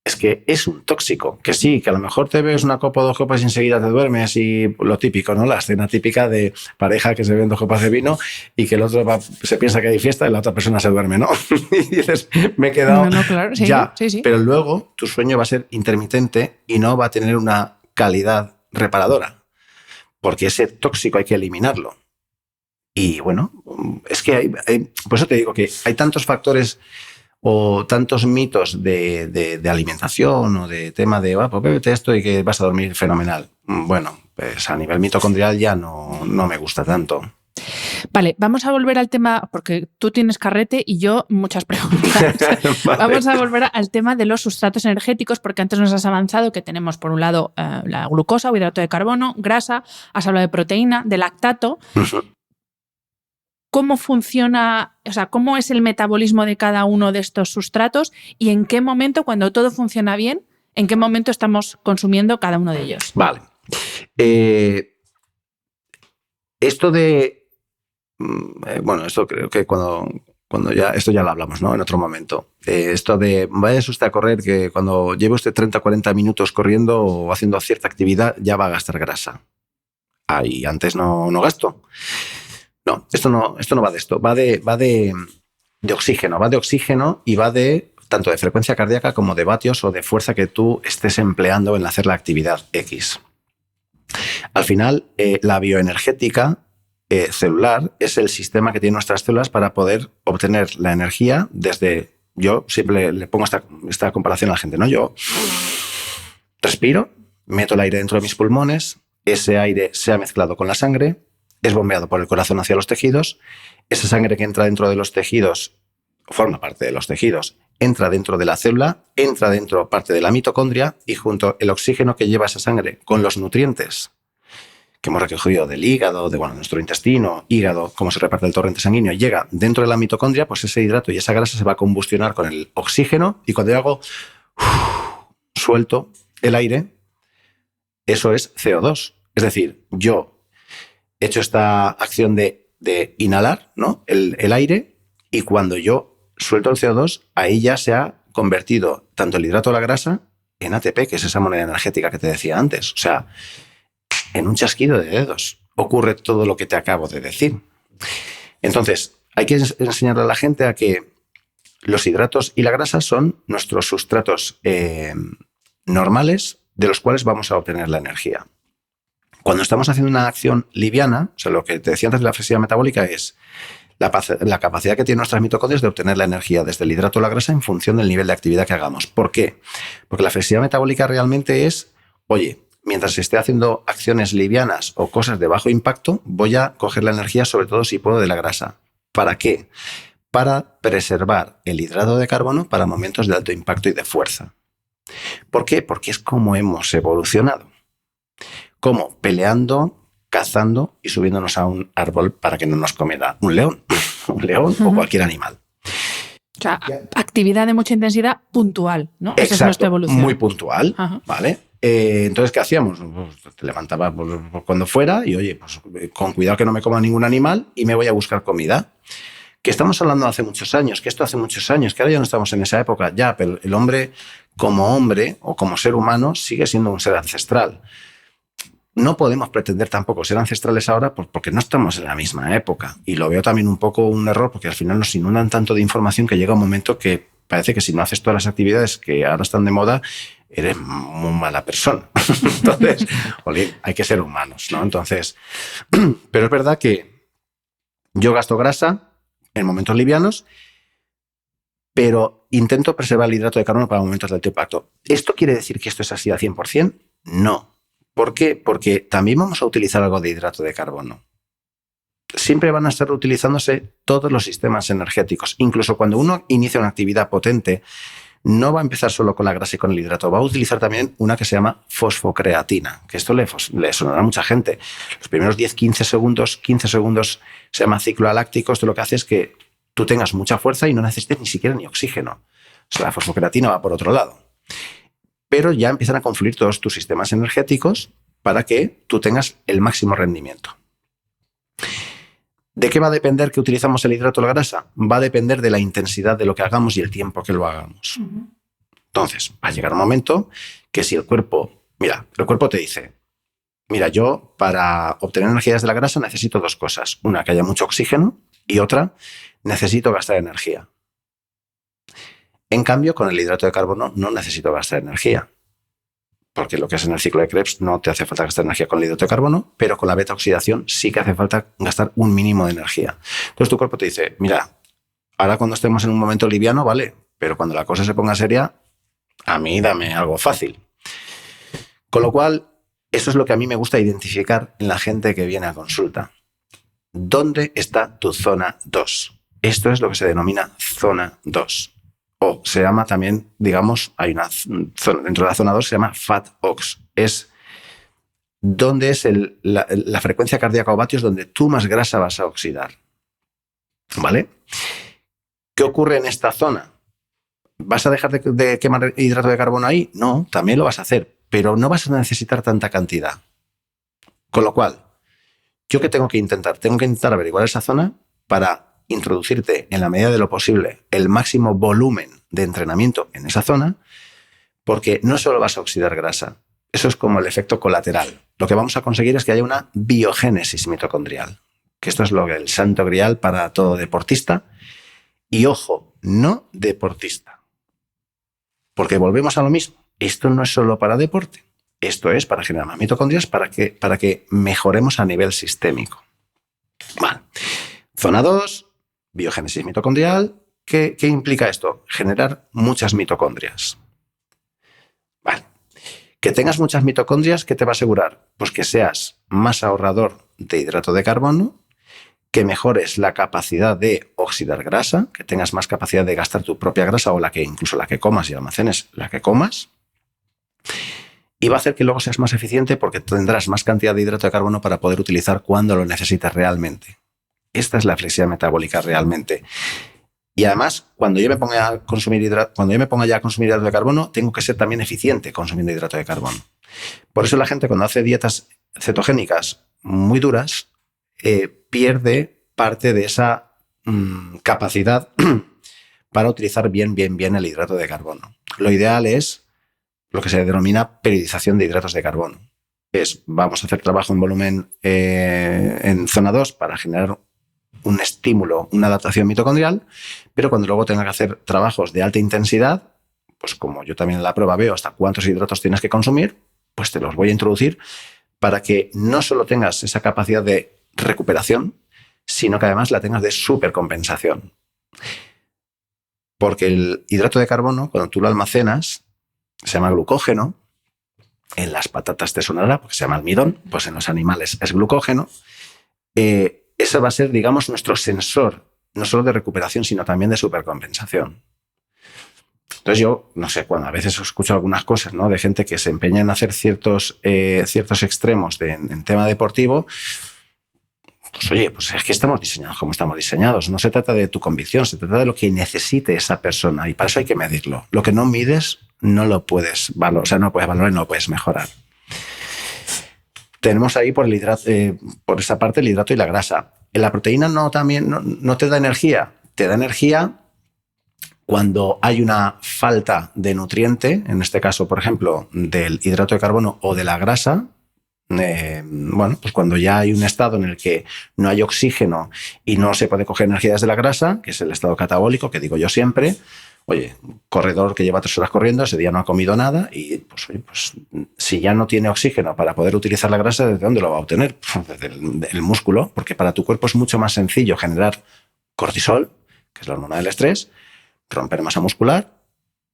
Es que es un tóxico. Que sí, que a lo mejor te bebes una copa o 2 copas y enseguida te duermes y lo típico, ¿no? La escena típica de pareja que se beben 2 copas de vino y que el otro se piensa que hay fiesta y la otra persona se duerme, ¿no? Y dices, me he quedado claro, sí, ya. Sí. Pero luego tu sueño va a ser intermitente y no va a tener una calidad reparadora. Porque ese tóxico hay que eliminarlo. Y bueno, es que por eso te digo que hay tantos factores o tantos mitos de alimentación o de tema de pues bébete esto y que vas a dormir fenomenal. Bueno, pues a nivel mitocondrial ya no me gusta tanto. Vale, vamos a volver al tema, porque tú tienes carrete y yo muchas preguntas. Vale. Vamos a volver al tema de los sustratos energéticos, porque antes nos has avanzado que tenemos por un lado la glucosa o hidrato de carbono, grasa, has hablado de proteína, de lactato. ¿Cómo funciona, o sea, cómo es el metabolismo de cada uno de estos sustratos y en qué momento, cuando todo funciona bien, en qué momento estamos consumiendo cada uno de ellos? Vale. Esto creo que cuando esto ya lo hablamos, ¿no? En otro momento. Esto de vaya usted a correr, que cuando lleve usted 30 o 40 minutos corriendo o haciendo cierta actividad ya va a gastar grasa. Y antes no gasto. No, esto no va de esto, va de oxígeno y va de tanto de frecuencia cardíaca como de vatios o de fuerza que tú estés empleando en hacer la actividad X. Al final, la bioenergética celular es el sistema que tienen nuestras células para poder obtener la energía desde... Yo siempre le pongo esta comparación a la gente, ¿no? Yo respiro, meto el aire dentro de mis pulmones, ese aire se ha mezclado con la sangre, es bombeado por el corazón hacia los tejidos, esa sangre que entra dentro de los tejidos, forma parte de los tejidos, entra dentro de la célula, entra dentro parte de la mitocondria y junto el oxígeno que lleva esa sangre con los nutrientes que hemos recogido del hígado, de nuestro intestino, hígado, cómo se reparte el torrente sanguíneo, llega dentro de la mitocondria, pues ese hidrato y esa grasa se va a combustionar con el oxígeno y cuando yo hago suelto el aire, eso es CO2. Es decir, yo he hecho esta acción de inhalar, ¿no? el aire y cuando yo suelto el CO2, ahí ya se ha convertido tanto el hidrato o la grasa en ATP, que es esa moneda energética que te decía antes. O sea, en un chasquido de dedos ocurre todo lo que te acabo de decir. Entonces, hay que enseñarle a la gente a que los hidratos y la grasa son nuestros sustratos normales de los cuales vamos a obtener la energía. Cuando estamos haciendo una acción liviana, o sea, lo que te decía antes de la flexibilidad metabólica es la capacidad que tienen nuestras mitocondrias de obtener la energía desde el hidrato o la grasa en función del nivel de actividad que hagamos. ¿Por qué? Porque la flexibilidad metabólica realmente es, oye, mientras esté haciendo acciones livianas o cosas de bajo impacto, voy a coger la energía, sobre todo si puedo, de la grasa. ¿Para qué? Para preservar el hidrato de carbono para momentos de alto impacto y de fuerza. ¿Por qué? Porque es como hemos evolucionado. Como peleando, cazando y subiéndonos a un árbol para que no nos comiera un león o cualquier animal. O sea, actividad de mucha intensidad puntual, ¿no? Exacto, esa es nuestra evolución. muy puntual, ¿vale? Entonces, ¿qué hacíamos? Pues te levantaba cuando fuera y, oye, pues con cuidado que no me coma ningún animal y me voy a buscar comida. Que estamos hablando hace muchos años, que esto hace muchos años, que ahora ya no estamos en esa época, ya, pero el hombre o como ser humano sigue siendo un ser ancestral. No podemos pretender tampoco ser ancestrales ahora porque no estamos en la misma época. Y lo veo también un poco un error porque al final nos inundan tanto de información que llega un momento que parece que si no haces todas las actividades que ahora están de moda, eres muy mala persona. Entonces, olé, hay que ser humanos, ¿no? Entonces, pero es verdad que yo gasto grasa en momentos livianos, pero intento preservar el hidrato de carbono para momentos de alto impacto. ¿Esto quiere decir que esto es así al 100%? No. ¿Por qué? Porque también vamos a utilizar algo de hidrato de carbono. Siempre van a estar utilizándose todos los sistemas energéticos. Incluso cuando uno inicia una actividad potente, no va a empezar solo con la grasa y con el hidrato. Va a utilizar también una que se llama fosfocreatina, que esto le sonará a mucha gente. Los primeros 15 segundos se llama ciclo aláctico. Esto lo que hace es que tú tengas mucha fuerza y no necesites ni siquiera ni oxígeno. O sea, la fosfocreatina va por otro lado. Pero ya empiezan a confluir todos tus sistemas energéticos para que tú tengas el máximo rendimiento. ¿De qué va a depender que utilizamos el hidrato o la grasa? Va a depender de la intensidad de lo que hagamos y el tiempo que lo hagamos. Entonces, va a llegar un momento que si el cuerpo te dice, mira, yo para obtener energía desde la grasa necesito dos cosas. Una, que haya mucho oxígeno y otra, necesito gastar energía. En cambio, con el hidrato de carbono no necesito gastar energía, porque lo que es en el ciclo de Krebs no te hace falta gastar energía con el hidrato de carbono, pero con la beta-oxidación sí que hace falta gastar un mínimo de energía. Entonces tu cuerpo te dice, mira, ahora cuando estemos en un momento liviano, vale, pero cuando la cosa se ponga seria, a mí dame algo fácil. Con lo cual, eso es lo que a mí me gusta identificar en la gente que viene a consulta. ¿Dónde está tu zona 2? Esto es lo que se denomina zona 2. O se llama también, digamos, hay una zona dentro de la zona 2, se llama Fat-Ox. Es donde es la frecuencia cardíaca o vatios donde tú más grasa vas a oxidar. ¿Vale? ¿Qué ocurre en esta zona? ¿Vas a dejar de quemar hidrato de carbono ahí? No, también lo vas a hacer, pero no vas a necesitar tanta cantidad. Con lo cual, ¿yo qué tengo que intentar? Tengo que intentar averiguar esa zona para introducirte en la medida de lo posible el máximo volumen de entrenamiento en esa zona, porque no solo vas a oxidar grasa, eso es como el efecto colateral. Lo que vamos a conseguir es que haya una biogénesis mitocondrial, que esto es el santo grial para todo deportista. Y ojo, no deportista, porque volvemos a lo mismo. Esto no es solo para deporte, esto es para generar más mitocondrias para que mejoremos a nivel sistémico. Vale. Zona 2. Biogénesis mitocondrial. ¿Qué implica esto? Generar muchas mitocondrias. Vale. Que tengas muchas mitocondrias, ¿qué te va a asegurar? Pues que seas más ahorrador de hidrato de carbono, que mejores la capacidad de oxidar grasa, que tengas más capacidad de gastar tu propia grasa o incluso la que comas y almacenes la que comas. Y va a hacer que luego seas más eficiente porque tendrás más cantidad de hidrato de carbono para poder utilizar cuando lo necesites realmente. Esta es la flexibilidad metabólica realmente. Y además, cuando yo me ponga ya a consumir hidrato de carbono, tengo que ser también eficiente consumiendo hidrato de carbono. Por eso la gente cuando hace dietas cetogénicas muy duras, pierde parte de esa capacidad para utilizar bien el hidrato de carbono. Lo ideal es lo que se denomina periodización de hidratos de carbono. Vamos a hacer trabajo en volumen en zona 2 para generar un estímulo, una adaptación mitocondrial, pero cuando luego tenga que hacer trabajos de alta intensidad, pues como yo también en la prueba veo hasta cuántos hidratos tienes que consumir, pues te los voy a introducir para que no solo tengas esa capacidad de recuperación, sino que además la tengas de supercompensación. Porque el hidrato de carbono, cuando tú lo almacenas, se llama glucógeno. En las patatas te sonará porque se llama almidón, pues en los animales es glucógeno. Ese va a ser, digamos, nuestro sensor, no solo de recuperación, sino también de supercompensación. Entonces yo, no sé, cuando a veces escucho algunas cosas, ¿no?, de gente que se empeña en hacer ciertos extremos en tema deportivo, pues oye, pues es que estamos diseñados como estamos diseñados. No se trata de tu convicción, se trata de lo que necesite esa persona y para eso hay que medirlo. Lo que no mides no lo puedes valorar, o sea, no lo puedes valorar y no lo puedes mejorar. Tenemos ahí por esa parte el hidrato y la grasa. La proteína no te da energía, te da energía cuando hay una falta de nutriente, en este caso, por ejemplo, del hidrato de carbono o de la grasa. Pues cuando ya hay un estado en el que no hay oxígeno y no se puede coger energía desde la grasa, que es el estado catabólico, que digo yo siempre, oye, un corredor que lleva 3 horas corriendo, ese día no ha comido nada y pues si ya no tiene oxígeno para poder utilizar la grasa, ¿desde dónde lo va a obtener? Desde el músculo, porque para tu cuerpo es mucho más sencillo generar cortisol, que es la hormona del estrés, romper masa muscular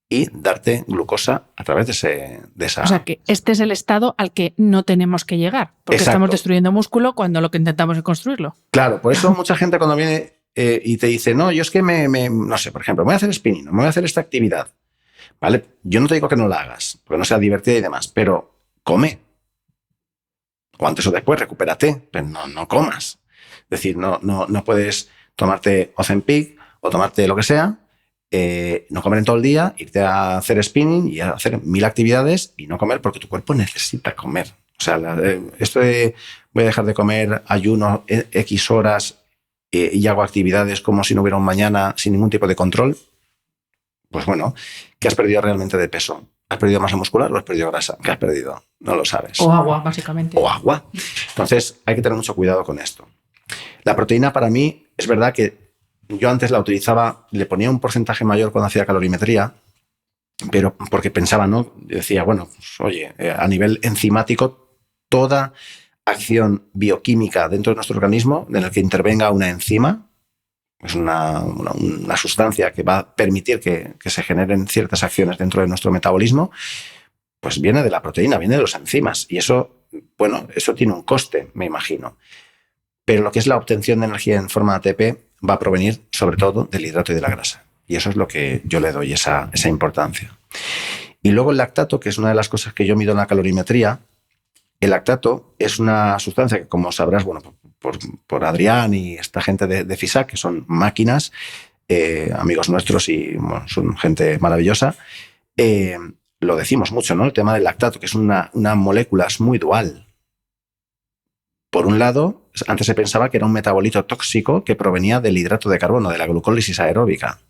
y darte glucosa a través de esa... O sea, que este es el estado al que no tenemos que llegar, porque Exacto. Estamos destruyendo músculo cuando lo que intentamos es construirlo. Claro, por eso mucha gente cuando viene y te dice, no, yo es que no sé, por ejemplo, me voy a hacer spinning, me voy a hacer esta actividad, ¿vale? Yo no te digo que no la hagas, porque no sea divertida y demás, pero come. O antes o después, recupérate, pero no comas. Es decir, no puedes tomarte Ozempic o tomarte lo que sea, no comer en todo el día, irte a hacer spinning y a hacer 1000 actividades y no comer porque tu cuerpo necesita comer. O sea, esto de voy a dejar de comer, ayuno X horas y hago actividades como si no hubiera un mañana sin ningún tipo de control, pues bueno, ¿qué has perdido realmente de peso? ¿Has perdido masa muscular o has perdido grasa? ¿Qué has perdido? No lo sabes. O agua, básicamente. O agua. Entonces hay que tener mucho cuidado con esto. La proteína para mí es verdad que yo antes la utilizaba, le ponía un porcentaje mayor cuando hacía calorimetría, pero porque pensaba, ¿no? Decía, bueno, pues, oye, a nivel enzimático, toda acción bioquímica dentro de nuestro organismo en el que intervenga una enzima, es una sustancia que va a permitir que se generen ciertas acciones dentro de nuestro metabolismo, pues viene de la proteína, viene de las enzimas. Y eso, bueno, eso tiene un coste, me imagino. Pero lo que es la obtención de energía en forma de ATP va a provenir sobre todo del hidrato y de la grasa. Y eso es lo que yo le doy esa importancia. Y luego el lactato, que es una de las cosas que yo mido en la calorimetría. El lactato es una sustancia que, como sabrás, bueno, por Adrián y esta gente de FISAC, que son máquinas, amigos nuestros y bueno, son gente maravillosa, lo decimos mucho, ¿no? El tema del lactato, que es una molécula, es muy dual. Por un lado, antes se pensaba que era un metabolito tóxico que provenía del hidrato de carbono, de la glucólisis aeróbica.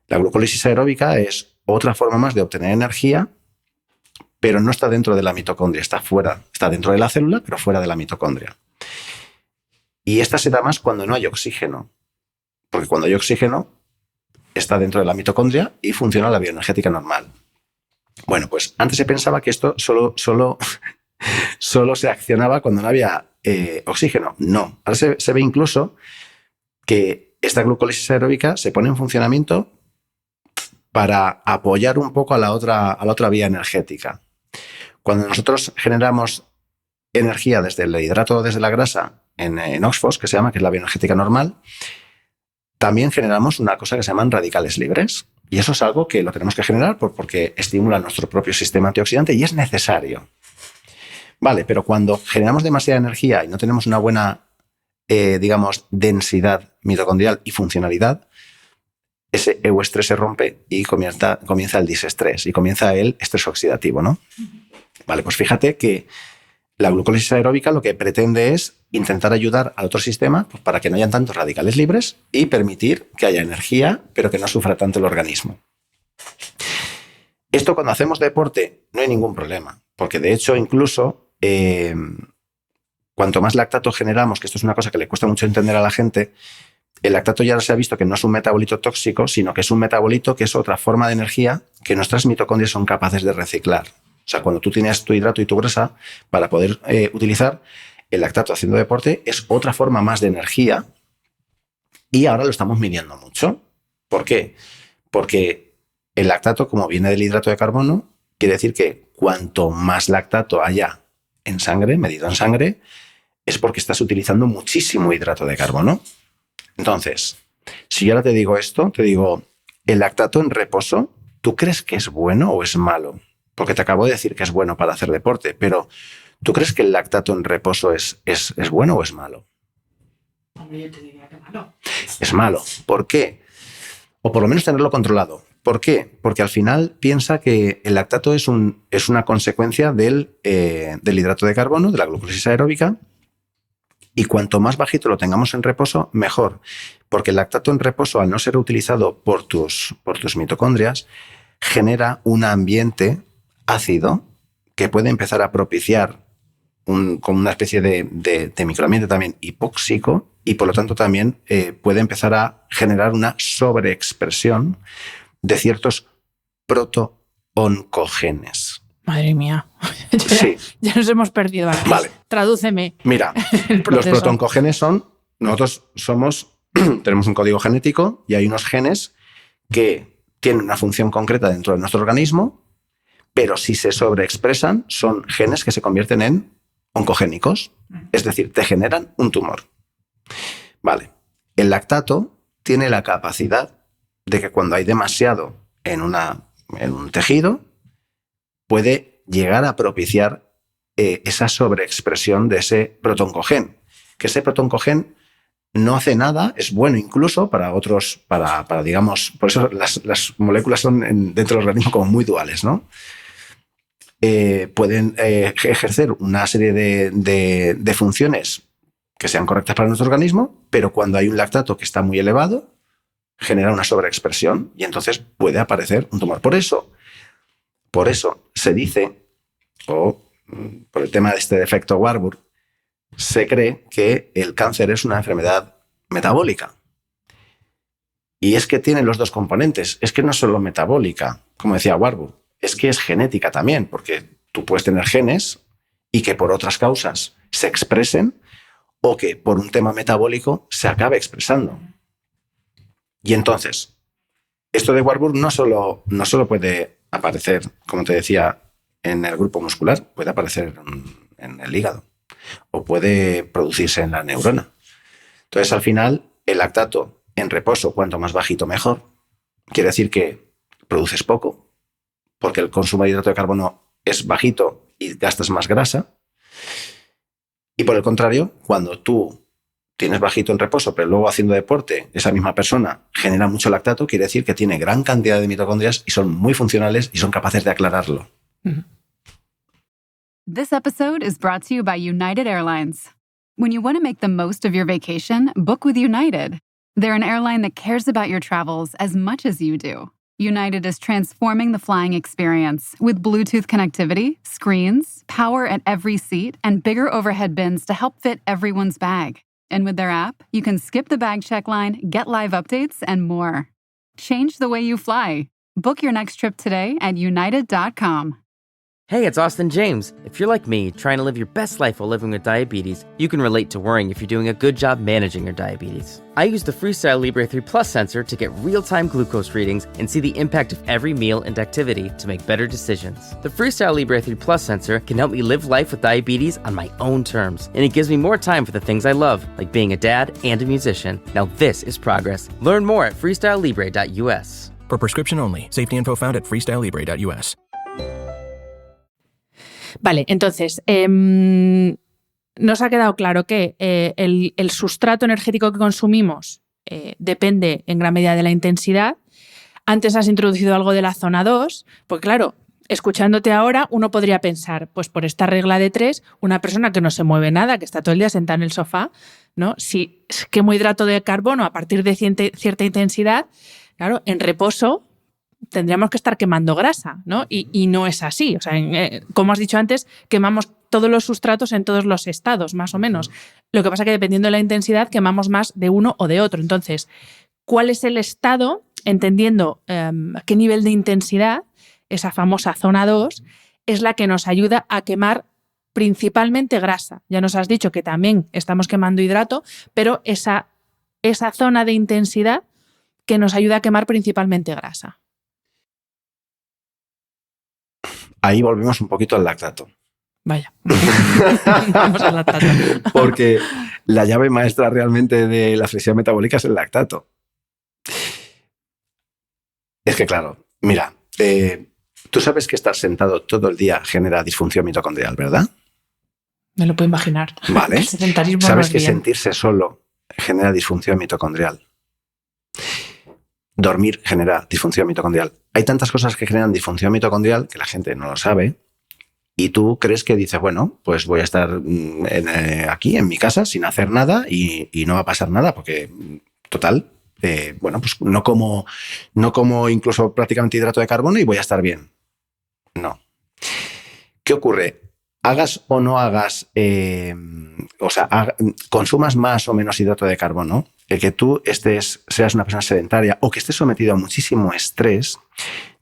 La glucólisis aeróbica es otra forma más de obtener energía, pero no está dentro de la mitocondria, está fuera, está dentro de la célula, pero fuera de la mitocondria. Y esta se da más cuando no hay oxígeno, porque cuando hay oxígeno está dentro de la mitocondria y funciona la bioenergética normal. Bueno, pues antes se pensaba que esto solo se accionaba cuando no había oxígeno. No, ahora se ve incluso que esta glucólisis aeróbica se pone en funcionamiento para apoyar un poco a la otra vía energética. Cuando nosotros generamos energía desde el hidrato o desde la grasa en OXPHOS, que se llama, que es la bioenergética normal, también generamos una cosa que se llaman radicales libres. Y eso es algo que lo tenemos que generar porque estimula nuestro propio sistema antioxidante y es necesario. Vale, pero cuando generamos demasiada energía y no tenemos una buena, densidad mitocondrial y funcionalidad, ese euestrés se rompe y comienza el disestrés y comienza el estrés oxidativo, ¿no? Vale, pues fíjate que la glucólisis aeróbica lo que pretende es intentar ayudar al otro sistema pues, para que no hayan tantos radicales libres y permitir que haya energía, pero que no sufra tanto el organismo. Esto cuando hacemos deporte no hay ningún problema, porque de hecho incluso cuanto más lactato generamos, que esto es una cosa que le cuesta mucho entender a la gente, el lactato ya se ha visto que no es un metabolito tóxico, sino que es un metabolito que es otra forma de energía que nuestras mitocondrias son capaces de reciclar. O sea, cuando tú tienes tu hidrato y tu grasa, para poder utilizar el lactato haciendo deporte, es otra forma más de energía y ahora lo estamos midiendo mucho. ¿Por qué? Porque el lactato, como viene del hidrato de carbono, quiere decir que cuanto más lactato haya en sangre, medido en sangre, es porque estás utilizando muchísimo hidrato de carbono. Entonces, si yo ahora te digo esto, te digo, el lactato en reposo, ¿tú crees que es bueno o es malo? Porque te acabo de decir que es bueno para hacer deporte, pero ¿tú crees que el lactato en reposo es bueno o es malo? Hombre, yo te diría que malo. Es malo. ¿Por qué? O por lo menos tenerlo controlado. ¿Por qué? Porque al final piensa que el lactato es una consecuencia del hidrato de carbono, de la glucosis aeróbica, y cuanto más bajito lo tengamos en reposo, mejor. Porque el lactato en reposo, al no ser utilizado por tus mitocondrias, genera un ambiente ácido que puede empezar a propiciar como una especie de microambiente también hipóxico y por lo tanto también puede empezar a generar una sobreexpresión de ciertos protooncogenes. Madre mía. Sí. Ya nos hemos perdido aquí. Vale. Tradúceme. Mira, los protooncogenes nosotros tenemos un código genético y hay unos genes que tienen una función concreta dentro de nuestro organismo, pero si se sobreexpresan son genes que se convierten en oncogénicos, es decir, te generan un tumor. Vale. El lactato tiene la capacidad de que cuando hay demasiado en un tejido, puede llegar a propiciar esa sobreexpresión de ese protooncogen. Que ese protooncogen no hace nada, es bueno incluso para otros, para digamos, por eso las moléculas son dentro del organismo como muy duales, ¿no? Pueden ejercer una serie de funciones que sean correctas para nuestro organismo, pero cuando hay un lactato que está muy elevado, genera una sobreexpresión y entonces puede aparecer un tumor. Por eso se dice, o por el tema de este defecto Warburg, se cree que el cáncer es una enfermedad metabólica. Y es que tiene los dos componentes. Es que no es solo metabólica, como decía Warburg, es que es genética también, porque tú puedes tener genes y que por otras causas se expresen o que por un tema metabólico se acabe expresando. Y entonces, esto de Warburg no solo puede aparecer, como te decía, en el grupo muscular, puede aparecer en el hígado o puede producirse en la neurona. Entonces, al final, el lactato en reposo, cuanto más bajito, mejor. Quiere decir que produces poco, porque el consumo de hidrato de carbono es bajito y gastas más grasa. Y por el contrario, cuando tú tienes bajito en reposo, pero luego haciendo deporte, esa misma persona genera mucho lactato, quiere decir que tiene gran cantidad de mitocondrias y son muy funcionales y son capaces de aclararlo. This episode is brought to you by United Airlines. When you want to make the most of your vacation, book with United. They're an airline that cares about your travels as much as you do. United is transforming the flying experience with Bluetooth connectivity, screens, power at every seat, and bigger overhead bins to help fit everyone's bag. And with their app, you can skip the bag check line, get live updates, and more. Change the way you fly. Book your next trip today at united.com. Hey, it's Austin James. If you're like me, trying to live your best life while living with diabetes, you can relate to worrying if you're doing a good job managing your diabetes. I use the Freestyle Libre 3 Plus sensor to get real-time glucose readings and see the impact of every meal and activity to make better decisions. The Freestyle Libre 3 Plus sensor can help me live life with diabetes on my own terms, and it gives me more time for the things I love, like being a dad and a musician. Now this is progress. Learn more at freestylelibre.us. For prescription only. Safety info found at freestylelibre.us. Vale, entonces, nos ha quedado claro que el sustrato energético que consumimos depende en gran medida de la intensidad. Antes has introducido algo de la zona 2, porque claro, escuchándote ahora, uno podría pensar, pues por esta regla de 3, una persona que no se mueve nada, que está todo el día sentada en el sofá, ¿no? Si quemo hidrato de carbono a partir de cierta intensidad, claro, en reposo tendríamos que estar quemando grasa, ¿no? Y no es así. O sea, como has dicho antes, quemamos todos los sustratos en todos los estados, más o menos. Lo que pasa es que dependiendo de la intensidad, quemamos más de uno o de otro. Entonces, ¿cuál es el estado entendiendo qué nivel de intensidad, esa famosa zona 2, es la que nos ayuda a quemar principalmente grasa. Ya nos has dicho que también estamos quemando hidrato, pero esa zona de intensidad que nos ayuda a quemar principalmente grasa. Ahí volvemos un poquito al lactato. Vaya, vamos al lactato. Porque la llave maestra realmente de la flexibilidad metabólica es el lactato. Es que claro, mira, tú sabes que estar sentado todo el día genera disfunción mitocondrial, ¿verdad? Me lo puedo imaginar. Vale. El sedentarismo Sabes no que es bien. sentirse solo genera disfunción mitocondrial. Dormir genera disfunción mitocondrial. Hay tantas cosas que generan disfunción mitocondrial que la gente no lo sabe y tú crees que dices, bueno, pues voy a estar aquí en mi casa sin hacer nada y no va a pasar nada porque, total, bueno, pues no como incluso prácticamente hidrato de carbono y voy a estar bien. No. ¿Qué ocurre? Hagas o no hagas, consumas más o menos hidrato de carbono, el que tú seas una persona sedentaria o que estés sometido a muchísimo estrés,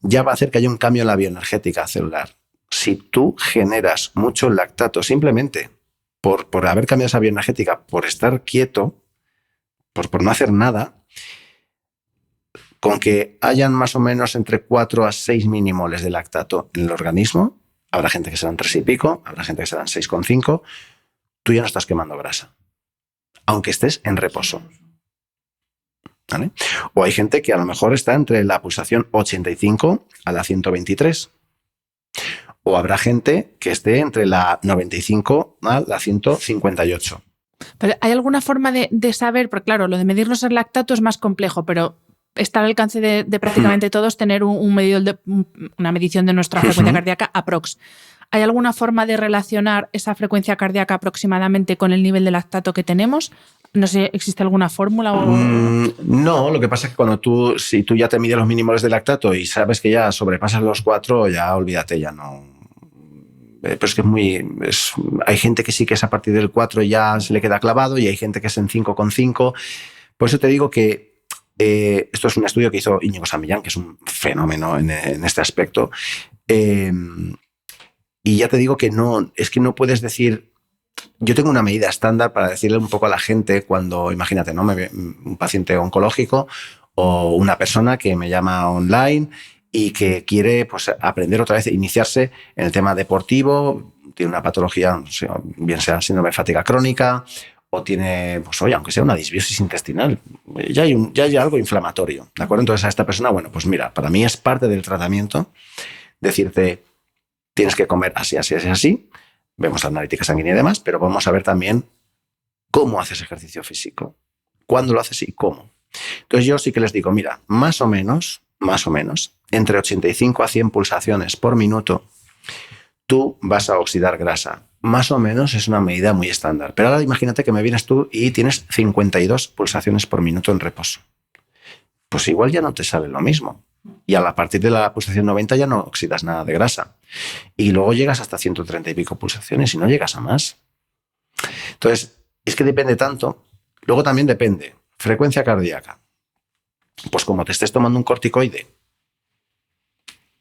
ya va a hacer que haya un cambio en la bioenergética celular. Si tú generas mucho lactato simplemente por haber cambiado esa bioenergética, por estar quieto, por no hacer nada, con que hayan más o menos entre 4 a 6 milimoles de lactato en el organismo, habrá gente que serán 3 y pico, habrá gente que serán 6,5, tú ya no estás quemando grasa, aunque estés en reposo. ¿Vale? O hay gente que a lo mejor está entre la pulsación 85 a la 123. O habrá gente que esté entre la 95 a la 158. Pero ¿hay alguna forma de saber? Porque claro, lo de medirnos el lactato es más complejo, pero está al alcance de prácticamente todos tener una medición de nuestra frecuencia cardíaca aprox. ¿Hay alguna forma de relacionar esa frecuencia cardíaca aproximadamente con el nivel de lactato que tenemos? No sé, ¿existe alguna fórmula? No, lo que pasa es que si tú ya te mides los mínimos de lactato y sabes que ya sobrepasas los 4, ya olvídate, ya no. Pero es que hay gente que sí que es a partir del 4 ya se le queda clavado y hay gente que es en 5,5. Por eso te digo que esto es un estudio que hizo Íñigo San Millán, que es un fenómeno en este aspecto. Y ya te digo que no puedes decir. Yo tengo una medida estándar para decirle un poco a la gente cuando, imagínate, ¿no? Un paciente oncológico o una persona que me llama online y que quiere pues, aprender otra vez, iniciarse en el tema deportivo, tiene una patología, bien sea síndrome de fatiga crónica o tiene, pues oye, aunque sea una disbiosis intestinal, ya hay algo inflamatorio, ¿de acuerdo? Entonces a esta persona, bueno, pues mira, para mí es parte del tratamiento decirte, tienes que comer así, así, así, así. Vemos la analítica sanguínea y demás, pero vamos a ver también cómo haces ejercicio físico, cuándo lo haces y cómo. Entonces yo sí que les digo, mira, más o menos, entre 85 a 100 pulsaciones por minuto, tú vas a oxidar grasa. Más o menos es una medida muy estándar. Pero ahora imagínate que me vienes tú y tienes 52 pulsaciones por minuto en reposo. Pues igual ya no te sale lo mismo. Y a partir de la pulsación 90 ya no oxidas nada de grasa. Y luego llegas hasta 130 y pico pulsaciones y no llegas a más. Entonces, es que depende tanto. Luego también depende. Frecuencia cardíaca. Pues como te estés tomando un corticoide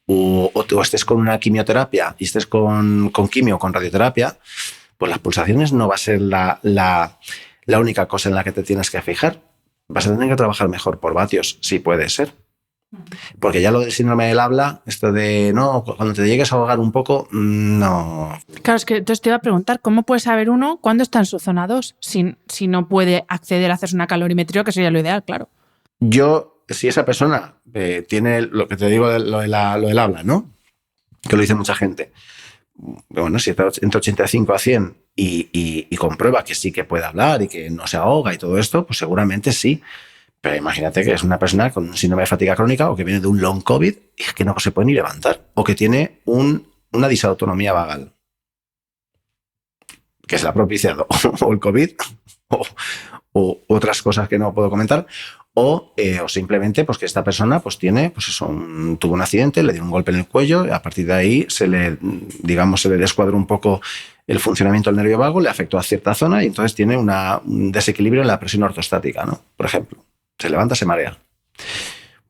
o estés con una quimioterapia y estés con quimio o con radioterapia, pues las pulsaciones no va a ser la única cosa en la que te tienes que fijar. Vas a tener que trabajar mejor por vatios, si puede ser. Porque ya lo del síndrome del habla, esto de, no, cuando te llegues a ahogar un poco, no. Claro, es que entonces te iba a preguntar, ¿cómo puede saber uno cuándo está en su zona 2 si no puede acceder a hacerse una calorimetría, que sería lo ideal, claro? Si esa persona tiene lo que te digo, lo del habla, ¿no? Que lo dice mucha gente. Bueno, si está entre 85 a 100 y comprueba que sí que puede hablar y que no se ahoga y todo esto, pues seguramente sí. Pero imagínate que es una persona con un síndrome de fatiga crónica o que viene de un long COVID y es que no se puede ni levantar. O que tiene una disautonomía vagal, que se la ha propiciado o el COVID o otras cosas que no puedo comentar. O simplemente pues, que esta persona pues, tuvo un accidente, le dio un golpe en el cuello y a partir de ahí se le descuadró un poco el funcionamiento del nervio vago, le afectó a cierta zona y entonces tiene un desequilibrio en la presión ortostática, ¿no? Por ejemplo. Se levanta, se marea.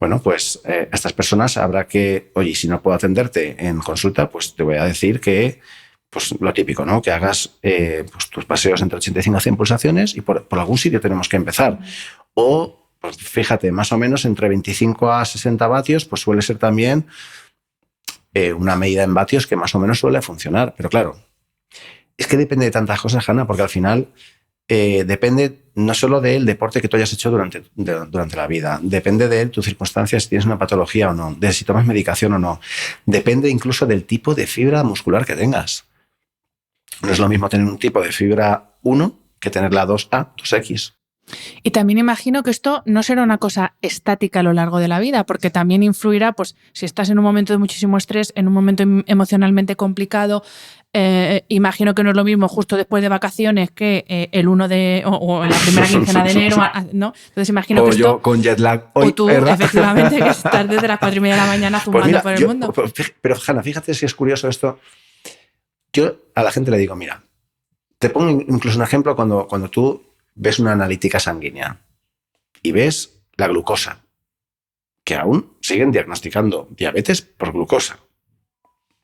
Bueno, pues a estas personas habrá que, oye, si no puedo atenderte en consulta, pues te voy a decir que, pues lo típico, ¿no? Que hagas pues, tus paseos entre 85 a 100 pulsaciones y por algún sitio tenemos que empezar. O, pues fíjate, más o menos entre 25 a 60 vatios, pues suele ser también una medida en vatios que más o menos suele funcionar. Pero claro, es que depende de tantas cosas, Hanna, porque al final depende no solo del deporte que tú hayas hecho durante la vida, depende de tus circunstancias, si tienes una patología o no, de si tomas medicación o no, depende incluso del tipo de fibra muscular que tengas. No es lo mismo tener un tipo de fibra 1 que tener la 2A, 2X. Y también imagino que esto no será una cosa estática a lo largo de la vida, porque también influirá, pues, si estás en un momento de muchísimo estrés, en un momento emocionalmente complicado, imagino que no es lo mismo justo después de vacaciones que el 1 o en la primera quincena de enero, ¿no? Entonces imagino o que esto... yo con jet lag hoy, o tú, ¿verdad? efectivamente, que estás desde las 4:30 de la mañana zumbando Pues mira, por el mundo. Pero, Hanna, fíjate si es curioso esto. Yo a la gente le digo, mira, te pongo incluso un ejemplo cuando tú ves una analítica sanguínea y ves la glucosa, que aún siguen diagnosticando diabetes por glucosa.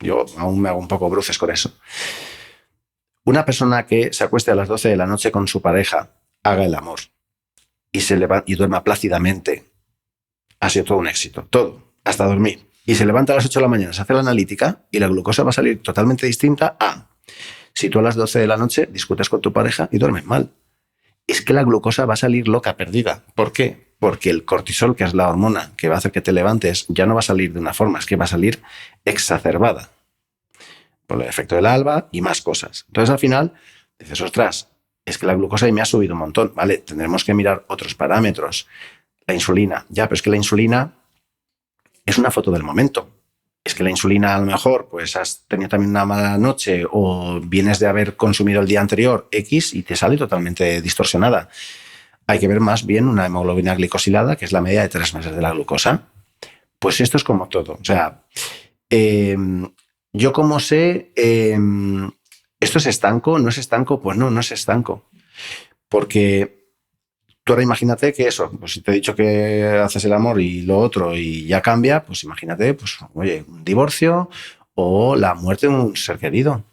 Yo aún me hago un poco bruces con eso. Una persona que se acueste a las 12 de la noche con su pareja, haga el amor y se levanta y duerma plácidamente, ha sido todo un éxito, todo, hasta dormir. Y se levanta a las 8 de la mañana, se hace la analítica y la glucosa va a salir totalmente distinta a si tú a las 12 de la noche discutes con tu pareja y duermes mal. Es que la glucosa va a salir loca, perdida. ¿Por qué? Porque el cortisol, que es la hormona que va a hacer que te levantes, ya no va a salir de una forma, es que va a salir exacerbada por el efecto del alba y más cosas. Entonces, al final, dices, ostras, es que la glucosa me ha subido un montón. Vale, tendremos que mirar otros parámetros. La insulina, ya, pero es que la insulina es una foto del momento. Es que la insulina, a lo mejor, pues has tenido también una mala noche o vienes de haber consumido el día anterior X y te sale totalmente distorsionada. Hay que ver más bien una hemoglobina glicosilada, que es la media de 3 meses de la glucosa. Pues esto es como todo. O sea, yo como sé, ¿esto es estanco? ¿No es estanco? Pues no es estanco. Porque tú ahora imagínate que eso, pues si te he dicho que haces el amor y lo otro y ya cambia, pues imagínate, pues oye, un divorcio o la muerte de un ser querido.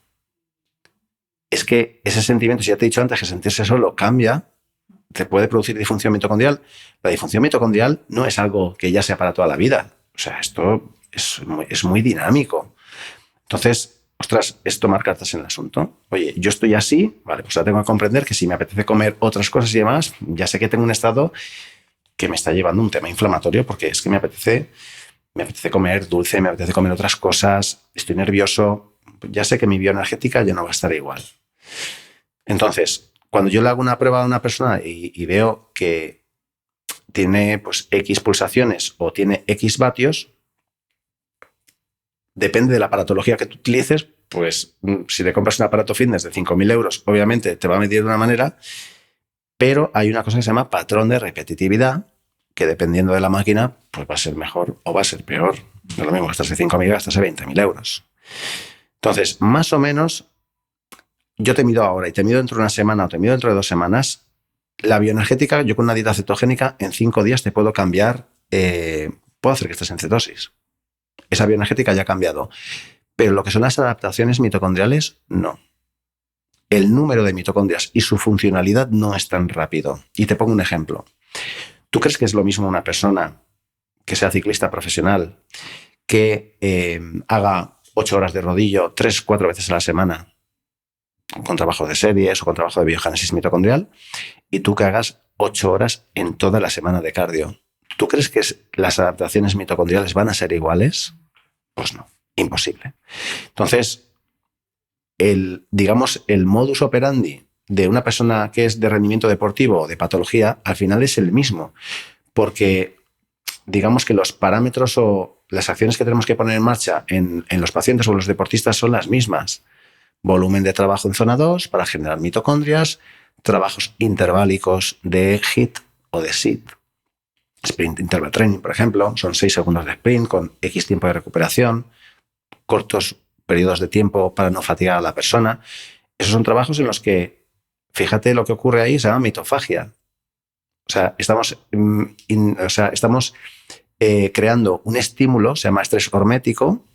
Es que ese sentimiento, si ya te he dicho antes que sentirse solo cambia, te puede producir disfunción mitocondrial. La disfunción mitocondrial no es algo que ya sea para toda la vida. O sea, esto es muy dinámico. Entonces, ostras, es tomar cartas en el asunto. Oye, yo estoy así, vale, pues ahora tengo que comprender que si me apetece comer otras cosas y demás, ya sé que tengo un estado que me está llevando a un tema inflamatorio porque es que me apetece comer dulce, me apetece comer otras cosas, estoy nervioso, ya sé que mi bioenergética ya no va a estar igual. Entonces, cuando yo le hago una prueba a una persona y veo que tiene pues X pulsaciones o tiene X vatios, depende de la aparatología que tú utilices, pues si te compras un aparato fitness de 5.000 euros, obviamente te va a medir de una manera, pero hay una cosa que se llama patrón de repetitividad, que dependiendo de la máquina, pues va a ser mejor o va a ser peor. No es lo mismo gastarse 5.000 gastarse 20.000 euros. Entonces, más o menos, yo te mido ahora y te mido dentro de una semana o te mido dentro de 2 semanas, la bioenergética, yo con una dieta cetogénica, en 5 días te puedo cambiar, puedo hacer que estés en cetosis. Esa bioenergética ya ha cambiado. Pero lo que son las adaptaciones mitocondriales, no. El número de mitocondrias y su funcionalidad no es tan rápido. Y te pongo un ejemplo. ¿Tú crees que es lo mismo una persona que sea ciclista profesional, que haga 8 horas de rodillo 3-4 veces a la semana con trabajo de series o con trabajo de biogénesis mitocondrial, y tú que hagas 8 horas en toda la semana de cardio? ¿Tú crees que las adaptaciones mitocondriales van a ser iguales? Pues no, imposible. Entonces, el modus operandi de una persona que es de rendimiento deportivo o de patología, al final es el mismo, porque digamos que los parámetros o las acciones que tenemos que poner en marcha en los pacientes o los deportistas son las mismas. Volumen de trabajo en zona 2 para generar mitocondrias, trabajos interválicos de HIIT o de SIT. Sprint interval training, por ejemplo, son 6 segundos de sprint con X tiempo de recuperación, cortos periodos de tiempo para no fatigar a la persona. Esos son trabajos en los que, fíjate lo que ocurre ahí, se llama mitofagia. O sea, estamos creando un estímulo, se llama estrés hormético,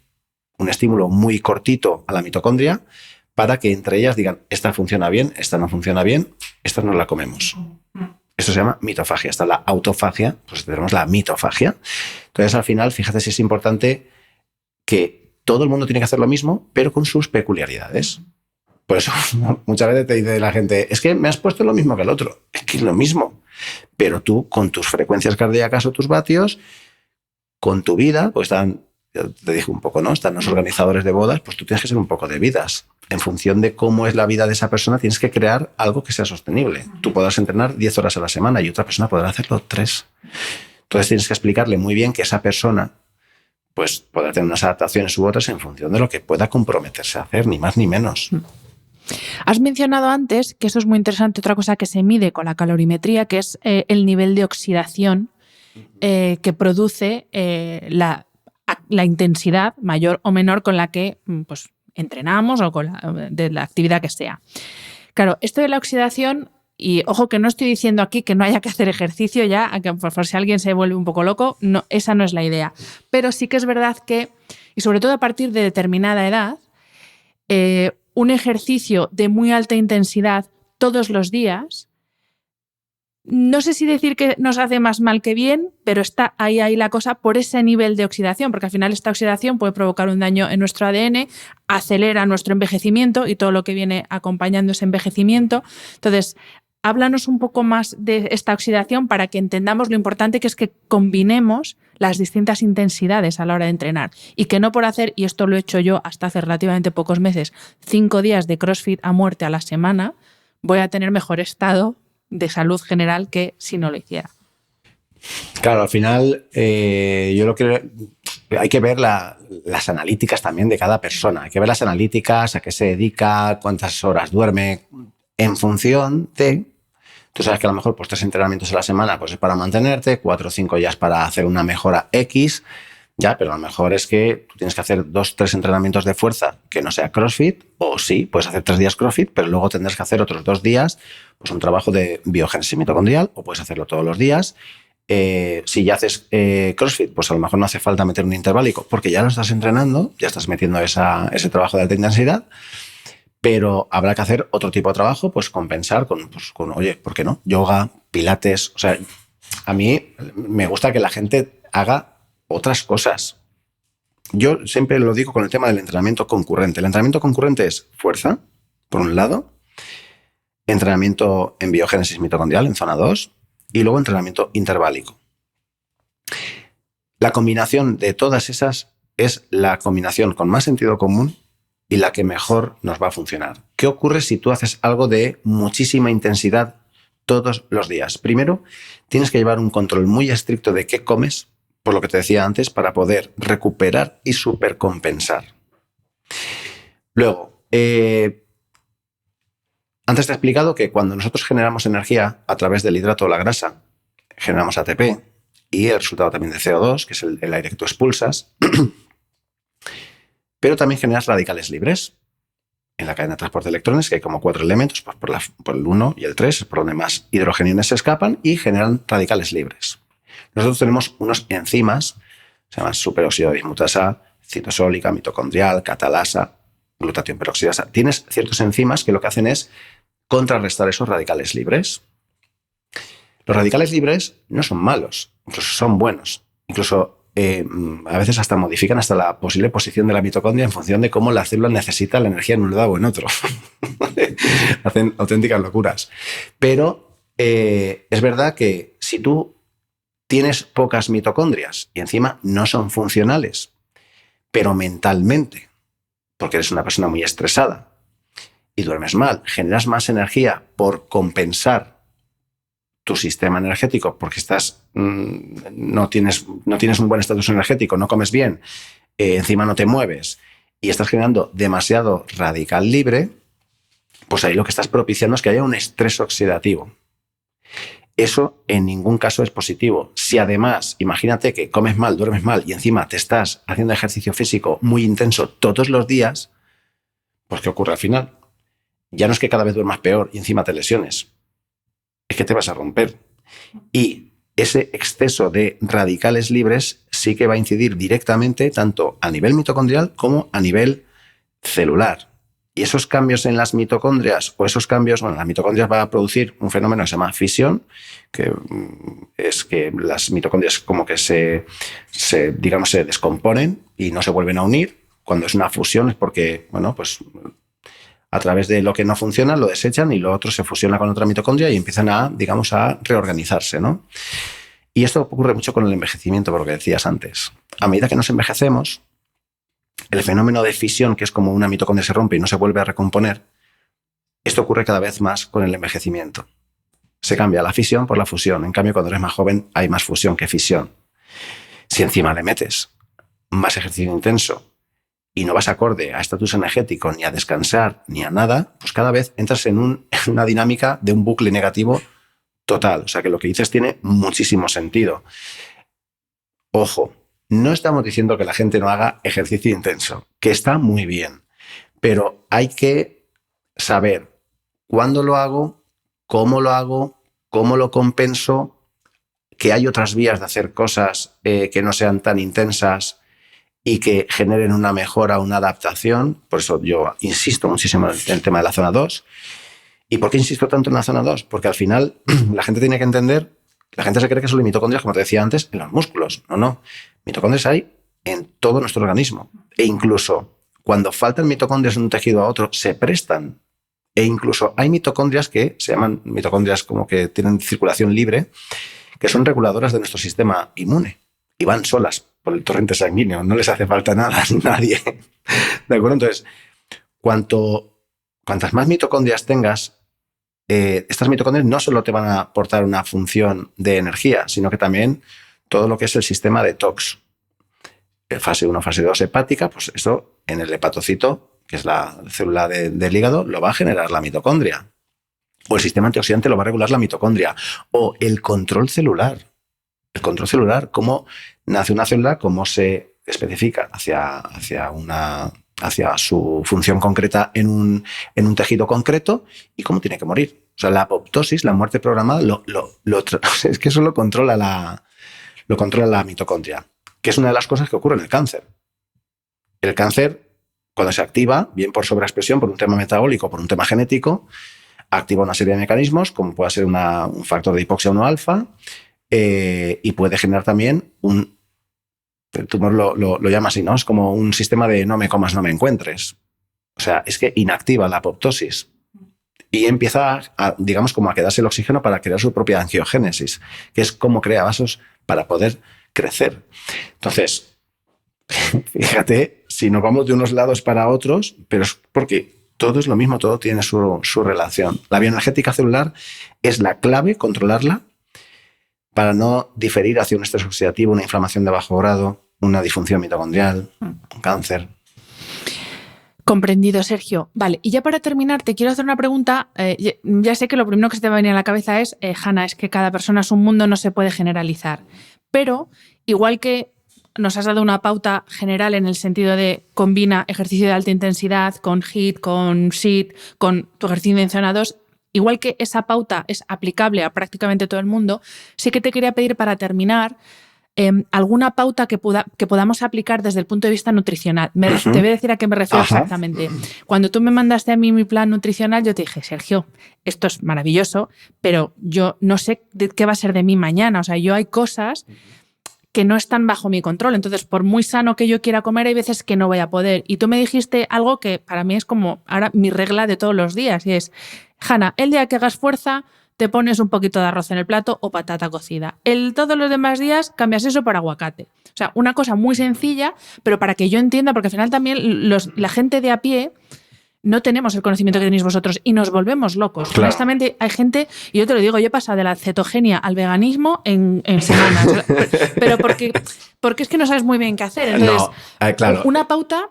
un estímulo muy cortito a la mitocondria, para que entre ellas digan, esta funciona bien, esta no funciona bien, esta no la comemos. Esto se llama mitofagia. Está la autofagia, pues tenemos la mitofagia. Entonces, al final, fíjate si es importante que todo el mundo tiene que hacer lo mismo, pero con sus peculiaridades. Por eso muchas veces te dice la gente, es que me has puesto lo mismo que el otro. Es que es lo mismo. Pero tú, con tus frecuencias cardíacas o tus vatios, con tu vida, pues están, te dije un poco, ¿no? Están los organizadores de bodas, pues tú tienes que ser un poco de vidas. En función de cómo es la vida de esa persona, tienes que crear algo que sea sostenible. Tú podrás entrenar 10 horas a la semana y otra persona podrá hacerlo 3. Entonces tienes que explicarle muy bien que esa persona pues podrá tener unas adaptaciones u otras en función de lo que pueda comprometerse a hacer, ni más ni menos. Has mencionado antes, que eso es muy interesante, otra cosa que se mide con la calorimetría, que es el nivel de oxidación que produce la intensidad mayor o menor con la que pues, entrenamos o con de la actividad que sea. Claro, esto de la oxidación, y ojo que no estoy diciendo aquí que no haya que hacer ejercicio ya, por si alguien se vuelve un poco loco, no, esa no es la idea. Pero sí que es verdad que, y sobre todo a partir de determinada edad, un ejercicio de muy alta intensidad todos los días, no sé si decir que nos hace más mal que bien, pero está ahí la cosa por ese nivel de oxidación, porque al final esta oxidación puede provocar un daño en nuestro ADN, acelera nuestro envejecimiento y todo lo que viene acompañando ese envejecimiento. Entonces, háblanos un poco más de esta oxidación para que entendamos lo importante que es que combinemos las distintas intensidades a la hora de entrenar y que no por hacer, y esto lo he hecho yo hasta hace relativamente pocos meses, 5 días de CrossFit a muerte a la semana, voy a tener mejor estado de salud general que si no lo hiciera. Claro, al final yo lo que hay que ver las analíticas también de cada persona. Hay que ver las analíticas, a qué se dedica, cuántas horas duerme, en función de... Tú sabes que a lo mejor pues 3 entrenamientos a la semana pues es para mantenerte, 4 o 5 ya es para hacer una mejora X, ya, pero a lo mejor es que tú tienes que hacer 2 o 3 entrenamientos de fuerza que no sea CrossFit, o sí, puedes hacer 3 días CrossFit, pero luego tendrás que hacer otros 2 días pues un trabajo de biogénesis mitocondrial, o puedes hacerlo todos los días. Si ya haces CrossFit, pues a lo mejor no hace falta meter un interválico, porque ya lo estás entrenando, ya estás metiendo ese trabajo de alta intensidad, pero habrá que hacer otro tipo de trabajo, pues compensar con oye, ¿por qué no? Yoga, pilates, o sea, a mí me gusta que la gente haga otras cosas. Yo siempre lo digo con el tema del entrenamiento concurrente. El entrenamiento concurrente es fuerza, por un lado, entrenamiento en biogénesis mitocondrial, en zona 2, y luego entrenamiento interválico. La combinación de todas esas es la combinación con más sentido común y la que mejor nos va a funcionar. ¿Qué ocurre si tú haces algo de muchísima intensidad todos los días? Primero, tienes que llevar un control muy estricto de qué comes, por lo que te decía antes, para poder recuperar y supercompensar. Luego, antes te he explicado que cuando nosotros generamos energía a través del hidrato o la grasa, generamos ATP y el resultado también de CO2, que es el aire que tú expulsas, pero también generas radicales libres. En la cadena de transporte de electrones, que hay como 4 elementos, pues por el 1 y el 3, es por donde más hidrogeniones se escapan y generan radicales libres. Nosotros tenemos unos enzimas, se llaman superóxido de dismutasa, citosólica, mitocondrial, catalasa, glutatión peroxidasa. Tienes ciertos enzimas que lo que hacen es contrarrestar esos radicales libres. Los radicales libres no son malos, incluso son buenos. Incluso a veces hasta modifican hasta la posible posición de la mitocondria en función de cómo la célula necesita la energía en un lado o en otro. Hacen auténticas locuras. Pero es verdad que si tú tienes pocas mitocondrias y encima no son funcionales, pero mentalmente, porque eres una persona muy estresada y duermes mal, generas más energía por compensar tu sistema energético porque no tienes un buen estatus energético, no comes bien, encima no te mueves y estás generando demasiado radical libre, pues ahí lo que estás propiciando es que haya un estrés oxidativo. Eso en ningún caso es positivo. Si además, imagínate que comes mal, duermes mal y encima te estás haciendo ejercicio físico muy intenso todos los días, pues ¿qué ocurre al final? Ya no es que cada vez duermas peor y encima te lesiones. Es que te vas a romper. Y ese exceso de radicales libres sí que va a incidir directamente tanto a nivel mitocondrial como a nivel celular. Y esos cambios en las mitocondrias, o esos cambios, bueno, las mitocondrias va a producir un fenómeno que se llama fisión, que es que las mitocondrias como que se descomponen y no se vuelven a unir. Cuando es una fusión es porque, bueno, pues a través de lo que no funciona lo desechan y lo otro se fusiona con otra mitocondria y empiezan a reorganizarse, ¿no? Y esto ocurre mucho con el envejecimiento, por lo que decías antes. A medida que nos envejecemos, el fenómeno de fisión, que es como una mitocondria se rompe y no se vuelve a recomponer, esto ocurre cada vez más con el envejecimiento. Se cambia la fisión por la fusión. En cambio, cuando eres más joven hay más fusión que fisión. Si encima le metes más ejercicio intenso y no vas acorde a estatus energético, ni a descansar, ni a nada, pues cada vez entras en una dinámica de un bucle negativo total. O sea que lo que dices tiene muchísimo sentido. Ojo, no estamos diciendo que la gente no haga ejercicio intenso, que está muy bien, pero hay que saber cuándo lo hago, cómo lo compenso, que hay otras vías de hacer cosas que no sean tan intensas y que generen una mejora, una adaptación. Por eso yo insisto muchísimo en el tema de la zona 2. ¿Y por qué insisto tanto en la zona 2? Porque al final la gente tiene que entender, la gente se cree que solo hay mitocondrias, como te decía antes, en los músculos. No. Mitocondrias hay en todo nuestro organismo. E incluso cuando faltan mitocondrias de un tejido a otro, se prestan. E incluso hay mitocondrias que se llaman mitocondrias como que tienen circulación libre, que son reguladoras de nuestro sistema inmune. Y van solas por el torrente sanguíneo. No les hace falta nada a nadie. ¿De acuerdo? Entonces, cuantas más mitocondrias tengas, estas mitocondrias no solo te van a aportar una función de energía, sino que también todo lo que es el sistema detox. Fase 1, fase 2 hepática, pues eso en el hepatocito, que es la célula del hígado, lo va a generar la mitocondria. O el sistema antioxidante lo va a regular la mitocondria. O el control celular. El control celular, cómo nace una célula, cómo se especifica hacia su función concreta en un tejido concreto y cómo tiene que morir. O sea, la apoptosis, la muerte programada, es que eso lo controla la mitocondria, que es una de las cosas que ocurre en el cáncer. El cáncer, cuando se activa, bien por sobreexpresión, por un tema metabólico, por un tema genético, activa una serie de mecanismos, como puede ser un factor de hipoxia 1-alfa, y puede generar también el tumor lo llama así, ¿no? Es como un sistema de no me comas, no me encuentres. O sea, es que inactiva la apoptosis y empieza digamos, como a quedarse el oxígeno para crear su propia angiogénesis, que es como crea vasos para poder crecer. Entonces, fíjate, si nos vamos de unos lados para otros, pero es porque todo es lo mismo, todo tiene su relación. La bioenergética celular es la clave, controlarla, para no diferir hacia un estrés oxidativo, una inflamación de bajo grado, una disfunción mitocondrial, un cáncer. Comprendido, Sergio. Vale, y ya para terminar, te quiero hacer una pregunta. Ya sé que lo primero que se te va a venir a la cabeza es, Hanna, es que cada persona es un mundo, no se puede generalizar. Pero, igual que nos has dado una pauta general en el sentido de combina ejercicio de alta intensidad con HIIT, con SIT, con tu ejercicio de zona 2, igual que esa pauta es aplicable a prácticamente todo el mundo, sí que te quería pedir para terminar alguna pauta que podamos aplicar desde el punto de vista nutricional. Te voy a decir a qué me refiero exactamente. Cuando tú me mandaste a mí mi plan nutricional, yo te dije, Sergio, esto es maravilloso, pero yo no sé qué va a ser de mí mañana. O sea, hay cosas que no están bajo mi control. Entonces, por muy sano que yo quiera comer, hay veces que no voy a poder. Y tú me dijiste algo que para mí es como ahora mi regla de todos los días, y es, Hanna, el día que hagas fuerza, te pones un poquito de arroz en el plato o patata cocida. Todos los demás días cambias eso por aguacate. O sea, una cosa muy sencilla, pero para que yo entienda, porque al final también la gente de a pie no tenemos el conocimiento que tenéis vosotros y nos volvemos locos. Claro. Honestamente, hay gente, y yo te lo digo, yo he pasado de la cetogenia al veganismo en semanas. Pero porque es que no sabes muy bien qué hacer. Entonces, claro, una pauta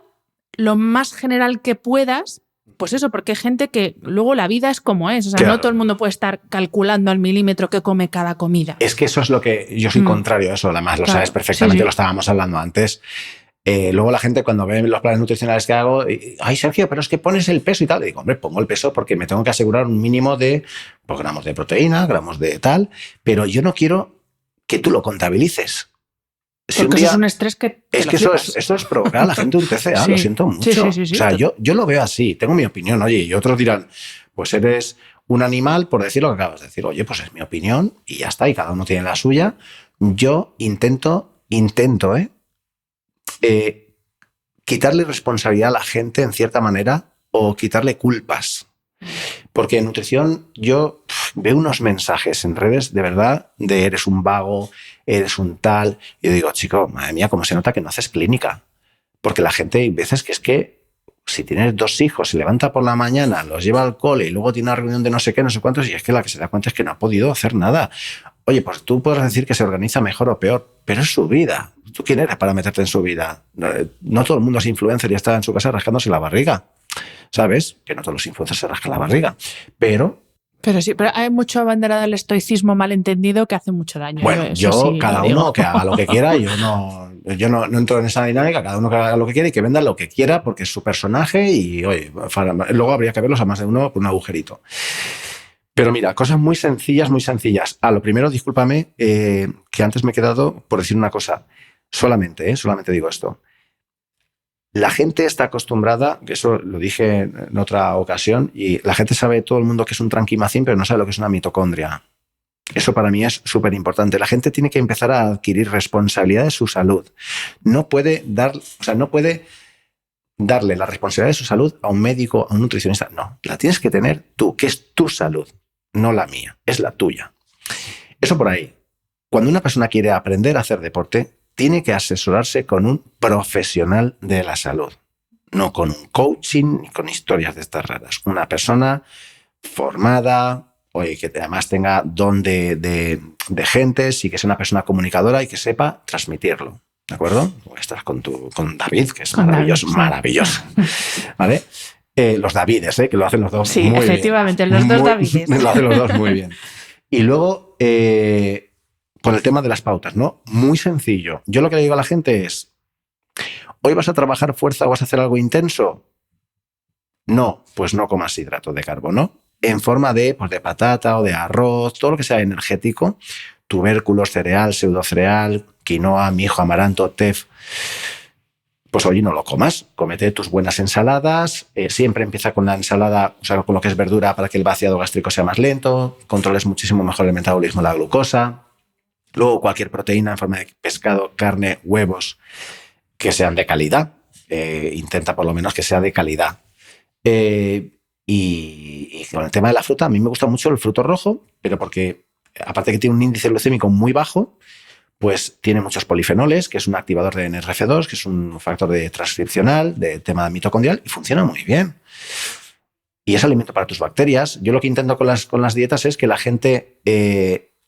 lo más general que puedas. Pues eso, porque hay gente que luego la vida es como es. O sea, claro, no todo el mundo puede estar calculando al milímetro qué come cada comida. Es que eso es lo que yo soy contrario a eso, además, lo sabes perfectamente, sí. Lo estábamos hablando antes. Luego la gente cuando ve los planes nutricionales que hago, ay, Sergio, pero es que pones el peso y tal. Y digo, hombre, pongo el peso porque me tengo que asegurar un mínimo de gramos de proteína, gramos de tal, pero yo no quiero que tú lo contabilices. Si porque eso es un estrés que es que eso es provocar a la gente un TCA, Sí. lo siento mucho. Sí. O sea, yo lo veo así, tengo mi opinión, oye, y otros dirán, pues eres un animal por decir lo que acabas de decir. Oye, pues es mi opinión y ya está, y cada uno tiene la suya. Yo intento, quitarle responsabilidad a la gente en cierta manera o quitarle culpas. Porque en nutrición yo veo unos mensajes en redes de verdad de eres un vago, eres un tal. Y yo digo, chico, madre mía, cómo se nota que no haces clínica. Porque la gente hay veces que es que si tienes 2 hijos, se levanta por la mañana, los lleva al cole y luego tiene una reunión de no sé qué, no sé cuántos, y es que la que se da cuenta es que no ha podido hacer nada. Oye, pues tú podrás decir que se organiza mejor o peor, pero es su vida. ¿Tú quién eres para meterte en su vida? No todo el mundo es influencer y está en su casa rascándose la barriga. ¿Sabes? Que no todos los influencers se rascan la barriga. Pero sí, pero hay mucho abanderada del estoicismo malentendido que hace mucho daño. bueno, Eso yo, sí, cada uno que haga lo que quiera, yo no entro en esa dinámica, cada uno que haga lo que quiera y que venda lo que quiera porque es su personaje y, oye, luego habría que verlos a más de uno por un agujerito. Pero mira, cosas muy sencillas, muy sencillas. Lo primero, discúlpame, que antes me he quedado por decir una cosa. Solamente digo esto. La gente está acostumbrada, que eso lo dije en otra ocasión, y la gente sabe, todo el mundo, que es un tranquimacín, pero no sabe lo que es una mitocondria. Eso para mí es súper importante. La gente tiene que empezar a adquirir responsabilidad de su salud. No puede darle la responsabilidad de su salud a un médico, a un nutricionista. No, la tienes que tener tú, que es tu salud, no la mía, es la tuya. Eso por ahí. Cuando una persona quiere aprender a hacer deporte, tiene que asesorarse con un profesional de la salud, no con un coaching ni con historias de estas raras. Una persona formada, oye, que además tenga don de gentes y que sea una persona comunicadora y que sepa transmitirlo. ¿De acuerdo? Estás con David, que es maravilloso, David, sí. Maravilloso. ¿Vale? Los Davides, que lo hacen los dos Sí, muy bien. efectivamente, los dos Davides. Lo hacen los dos muy bien. Y luego, con el tema de las pautas, ¿no? Muy sencillo. Yo lo que le digo a la gente es, ¿hoy vas a trabajar fuerza o vas a hacer algo intenso? No, pues no comas hidrato de carbono. En forma de patata o de arroz, todo lo que sea energético, tubérculos, cereal, pseudocereal, quinoa, mijo, amaranto, tef. Pues oye, no lo comas, cómete tus buenas ensaladas, siempre empieza con la ensalada, o sea, con lo que es verdura para que el vaciado gástrico sea más lento, controles muchísimo mejor el metabolismo de la glucosa. Luego cualquier proteína en forma de pescado, carne, huevos, que sean de calidad. Intenta por lo menos que sea de calidad. Y con el tema de la fruta, a mí me gusta mucho el fruto rojo, pero porque aparte que tiene un índice glucémico muy bajo, pues tiene muchos polifenoles, que es un activador de NRF2, que es un factor de transcripcional, de tema mitocondrial, y funciona muy bien. Y es alimento para tus bacterias. Yo lo que intento con las dietas es que la gente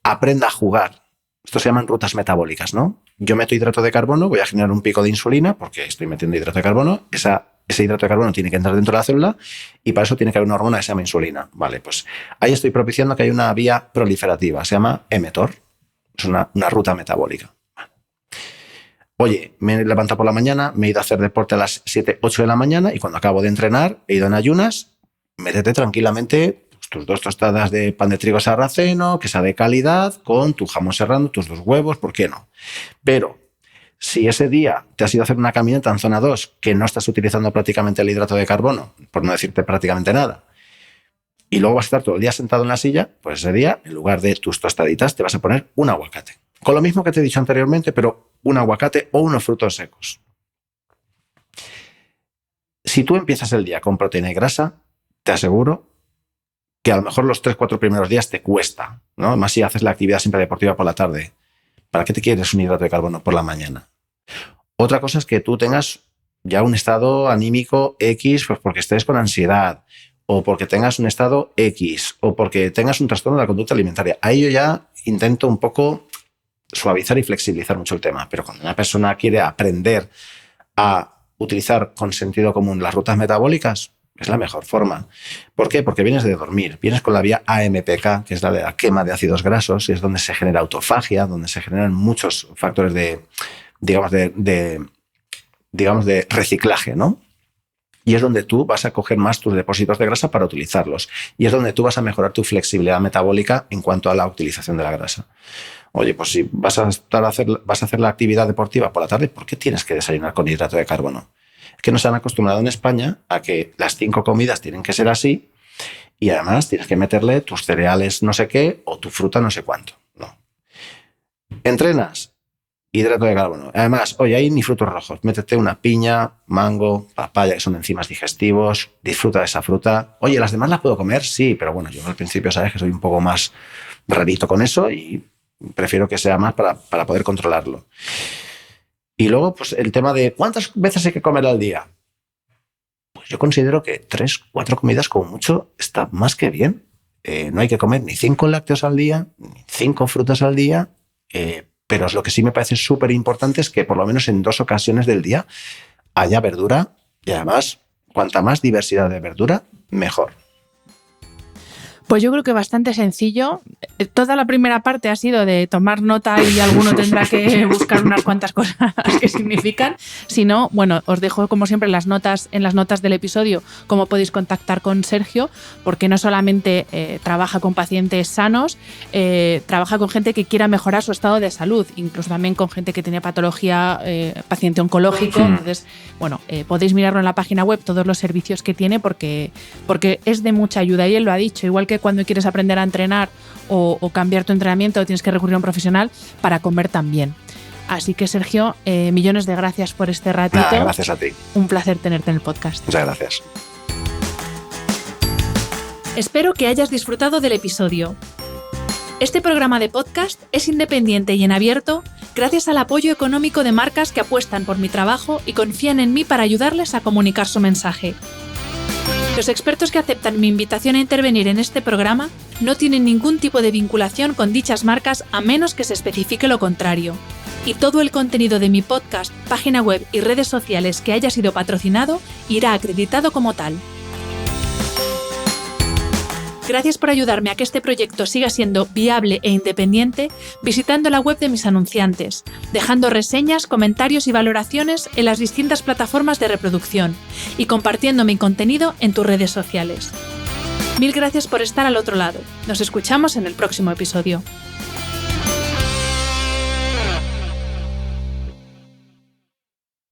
aprenda a jugar. Esto se llaman rutas metabólicas, ¿no? Yo meto hidrato de carbono, voy a generar un pico de insulina porque estoy metiendo hidrato de carbono. Ese hidrato de carbono tiene que entrar dentro de la célula y para eso tiene que haber una hormona que se llama insulina. Vale, pues ahí estoy propiciando que hay una vía proliferativa, se llama mTOR. Es una ruta metabólica. Oye, me he levantado por la mañana, me he ido a hacer deporte a las 7, 8 de la mañana y cuando acabo de entrenar, he ido en ayunas, métete tranquilamente tus 2 tostadas de pan de trigo sarraceno, que sea de calidad, con tu jamón serrano, tus 2 huevos, ¿por qué no? Pero si ese día te has ido a hacer una caminata en zona 2, que no estás utilizando prácticamente el hidrato de carbono, por no decirte prácticamente nada, y luego vas a estar todo el día sentado en la silla, pues ese día, en lugar de tus tostaditas, te vas a poner un aguacate. Con lo mismo que te he dicho anteriormente, pero un aguacate o unos frutos secos. Si tú empiezas el día con proteína y grasa, te aseguro que a lo mejor los 3-4 primeros días te cuesta, ¿no? Más si haces la actividad siempre deportiva por la tarde. ¿Para qué te quieres un hidrato de carbono por la mañana? Otra cosa es que tú tengas ya un estado anímico X, pues porque estés con ansiedad, o porque tengas un estado X, o porque tengas un trastorno de la conducta alimentaria. Ahí yo ya intento un poco suavizar y flexibilizar mucho el tema. Pero cuando una persona quiere aprender a utilizar con sentido común las rutas metabólicas, es la mejor forma. ¿Por qué? Porque vienes de dormir, vienes con la vía AMPK, que es la de la quema de ácidos grasos, y es donde se genera autofagia, donde se generan muchos factores de reciclaje, ¿no? Y es donde tú vas a coger más tus depósitos de grasa para utilizarlos. Y es donde tú vas a mejorar tu flexibilidad metabólica en cuanto a la utilización de la grasa. Oye, pues si vas a hacer la actividad deportiva por la tarde, ¿por qué tienes que desayunar con hidrato de carbono? Es que nos han acostumbrado en España a que las 5 comidas tienen que ser así y además tienes que meterle tus cereales no sé qué o tu fruta no sé cuánto. No. Entrenas, hidrato de carbono. Además, oye, hay ni frutos rojos. Métete una piña, mango, papaya, que son enzimas digestivos. Disfruta de esa fruta. Oye, ¿las demás las puedo comer? Sí, pero bueno, yo al principio sabes que soy un poco más rarito con eso y prefiero que sea más para poder controlarlo. Y luego, pues el tema de ¿cuántas veces hay que comer al día? Pues yo considero que 3, 4 comidas como mucho está más que bien. No hay que comer ni 5 lácteos al día, ni 5 frutas al día, pero lo que sí me parece súper importante es que por lo menos en 2 ocasiones del día haya verdura y además, cuanta más diversidad de verdura, mejor. Pues yo creo que bastante sencillo. Toda la primera parte ha sido de tomar nota y alguno tendrá que buscar unas cuantas cosas que significan. Si no, bueno, os dejo como siempre en las notas del episodio cómo podéis contactar con Sergio, porque no solamente trabaja con pacientes sanos, trabaja con gente que quiera mejorar su estado de salud, incluso también con gente que tiene patología, paciente oncológico. Entonces, bueno, podéis mirarlo en la página web, todos los servicios que tiene, porque es de mucha ayuda. Y él lo ha dicho, igual que cuando quieres aprender a entrenar o cambiar tu entrenamiento tienes que recurrir a un profesional, para comer también. Así que, Sergio, millones de gracias por este ratito. Nada, gracias a ti. Un placer tenerte en el podcast. Muchas gracias. Espero que hayas disfrutado del episodio. Este programa de podcast es independiente y en abierto gracias al apoyo económico de marcas que apuestan por mi trabajo y confían en mí para ayudarles a comunicar su mensaje. Los expertos que aceptan mi invitación a intervenir en este programa no tienen ningún tipo de vinculación con dichas marcas a menos que se especifique lo contrario. Y todo el contenido de mi podcast, página web y redes sociales que haya sido patrocinado irá acreditado como tal. Gracias por ayudarme a que este proyecto siga siendo viable e independiente visitando la web de mis anunciantes, dejando reseñas, comentarios y valoraciones en las distintas plataformas de reproducción y compartiendo mi contenido en tus redes sociales. Mil gracias por estar al otro lado. Nos escuchamos en el próximo episodio.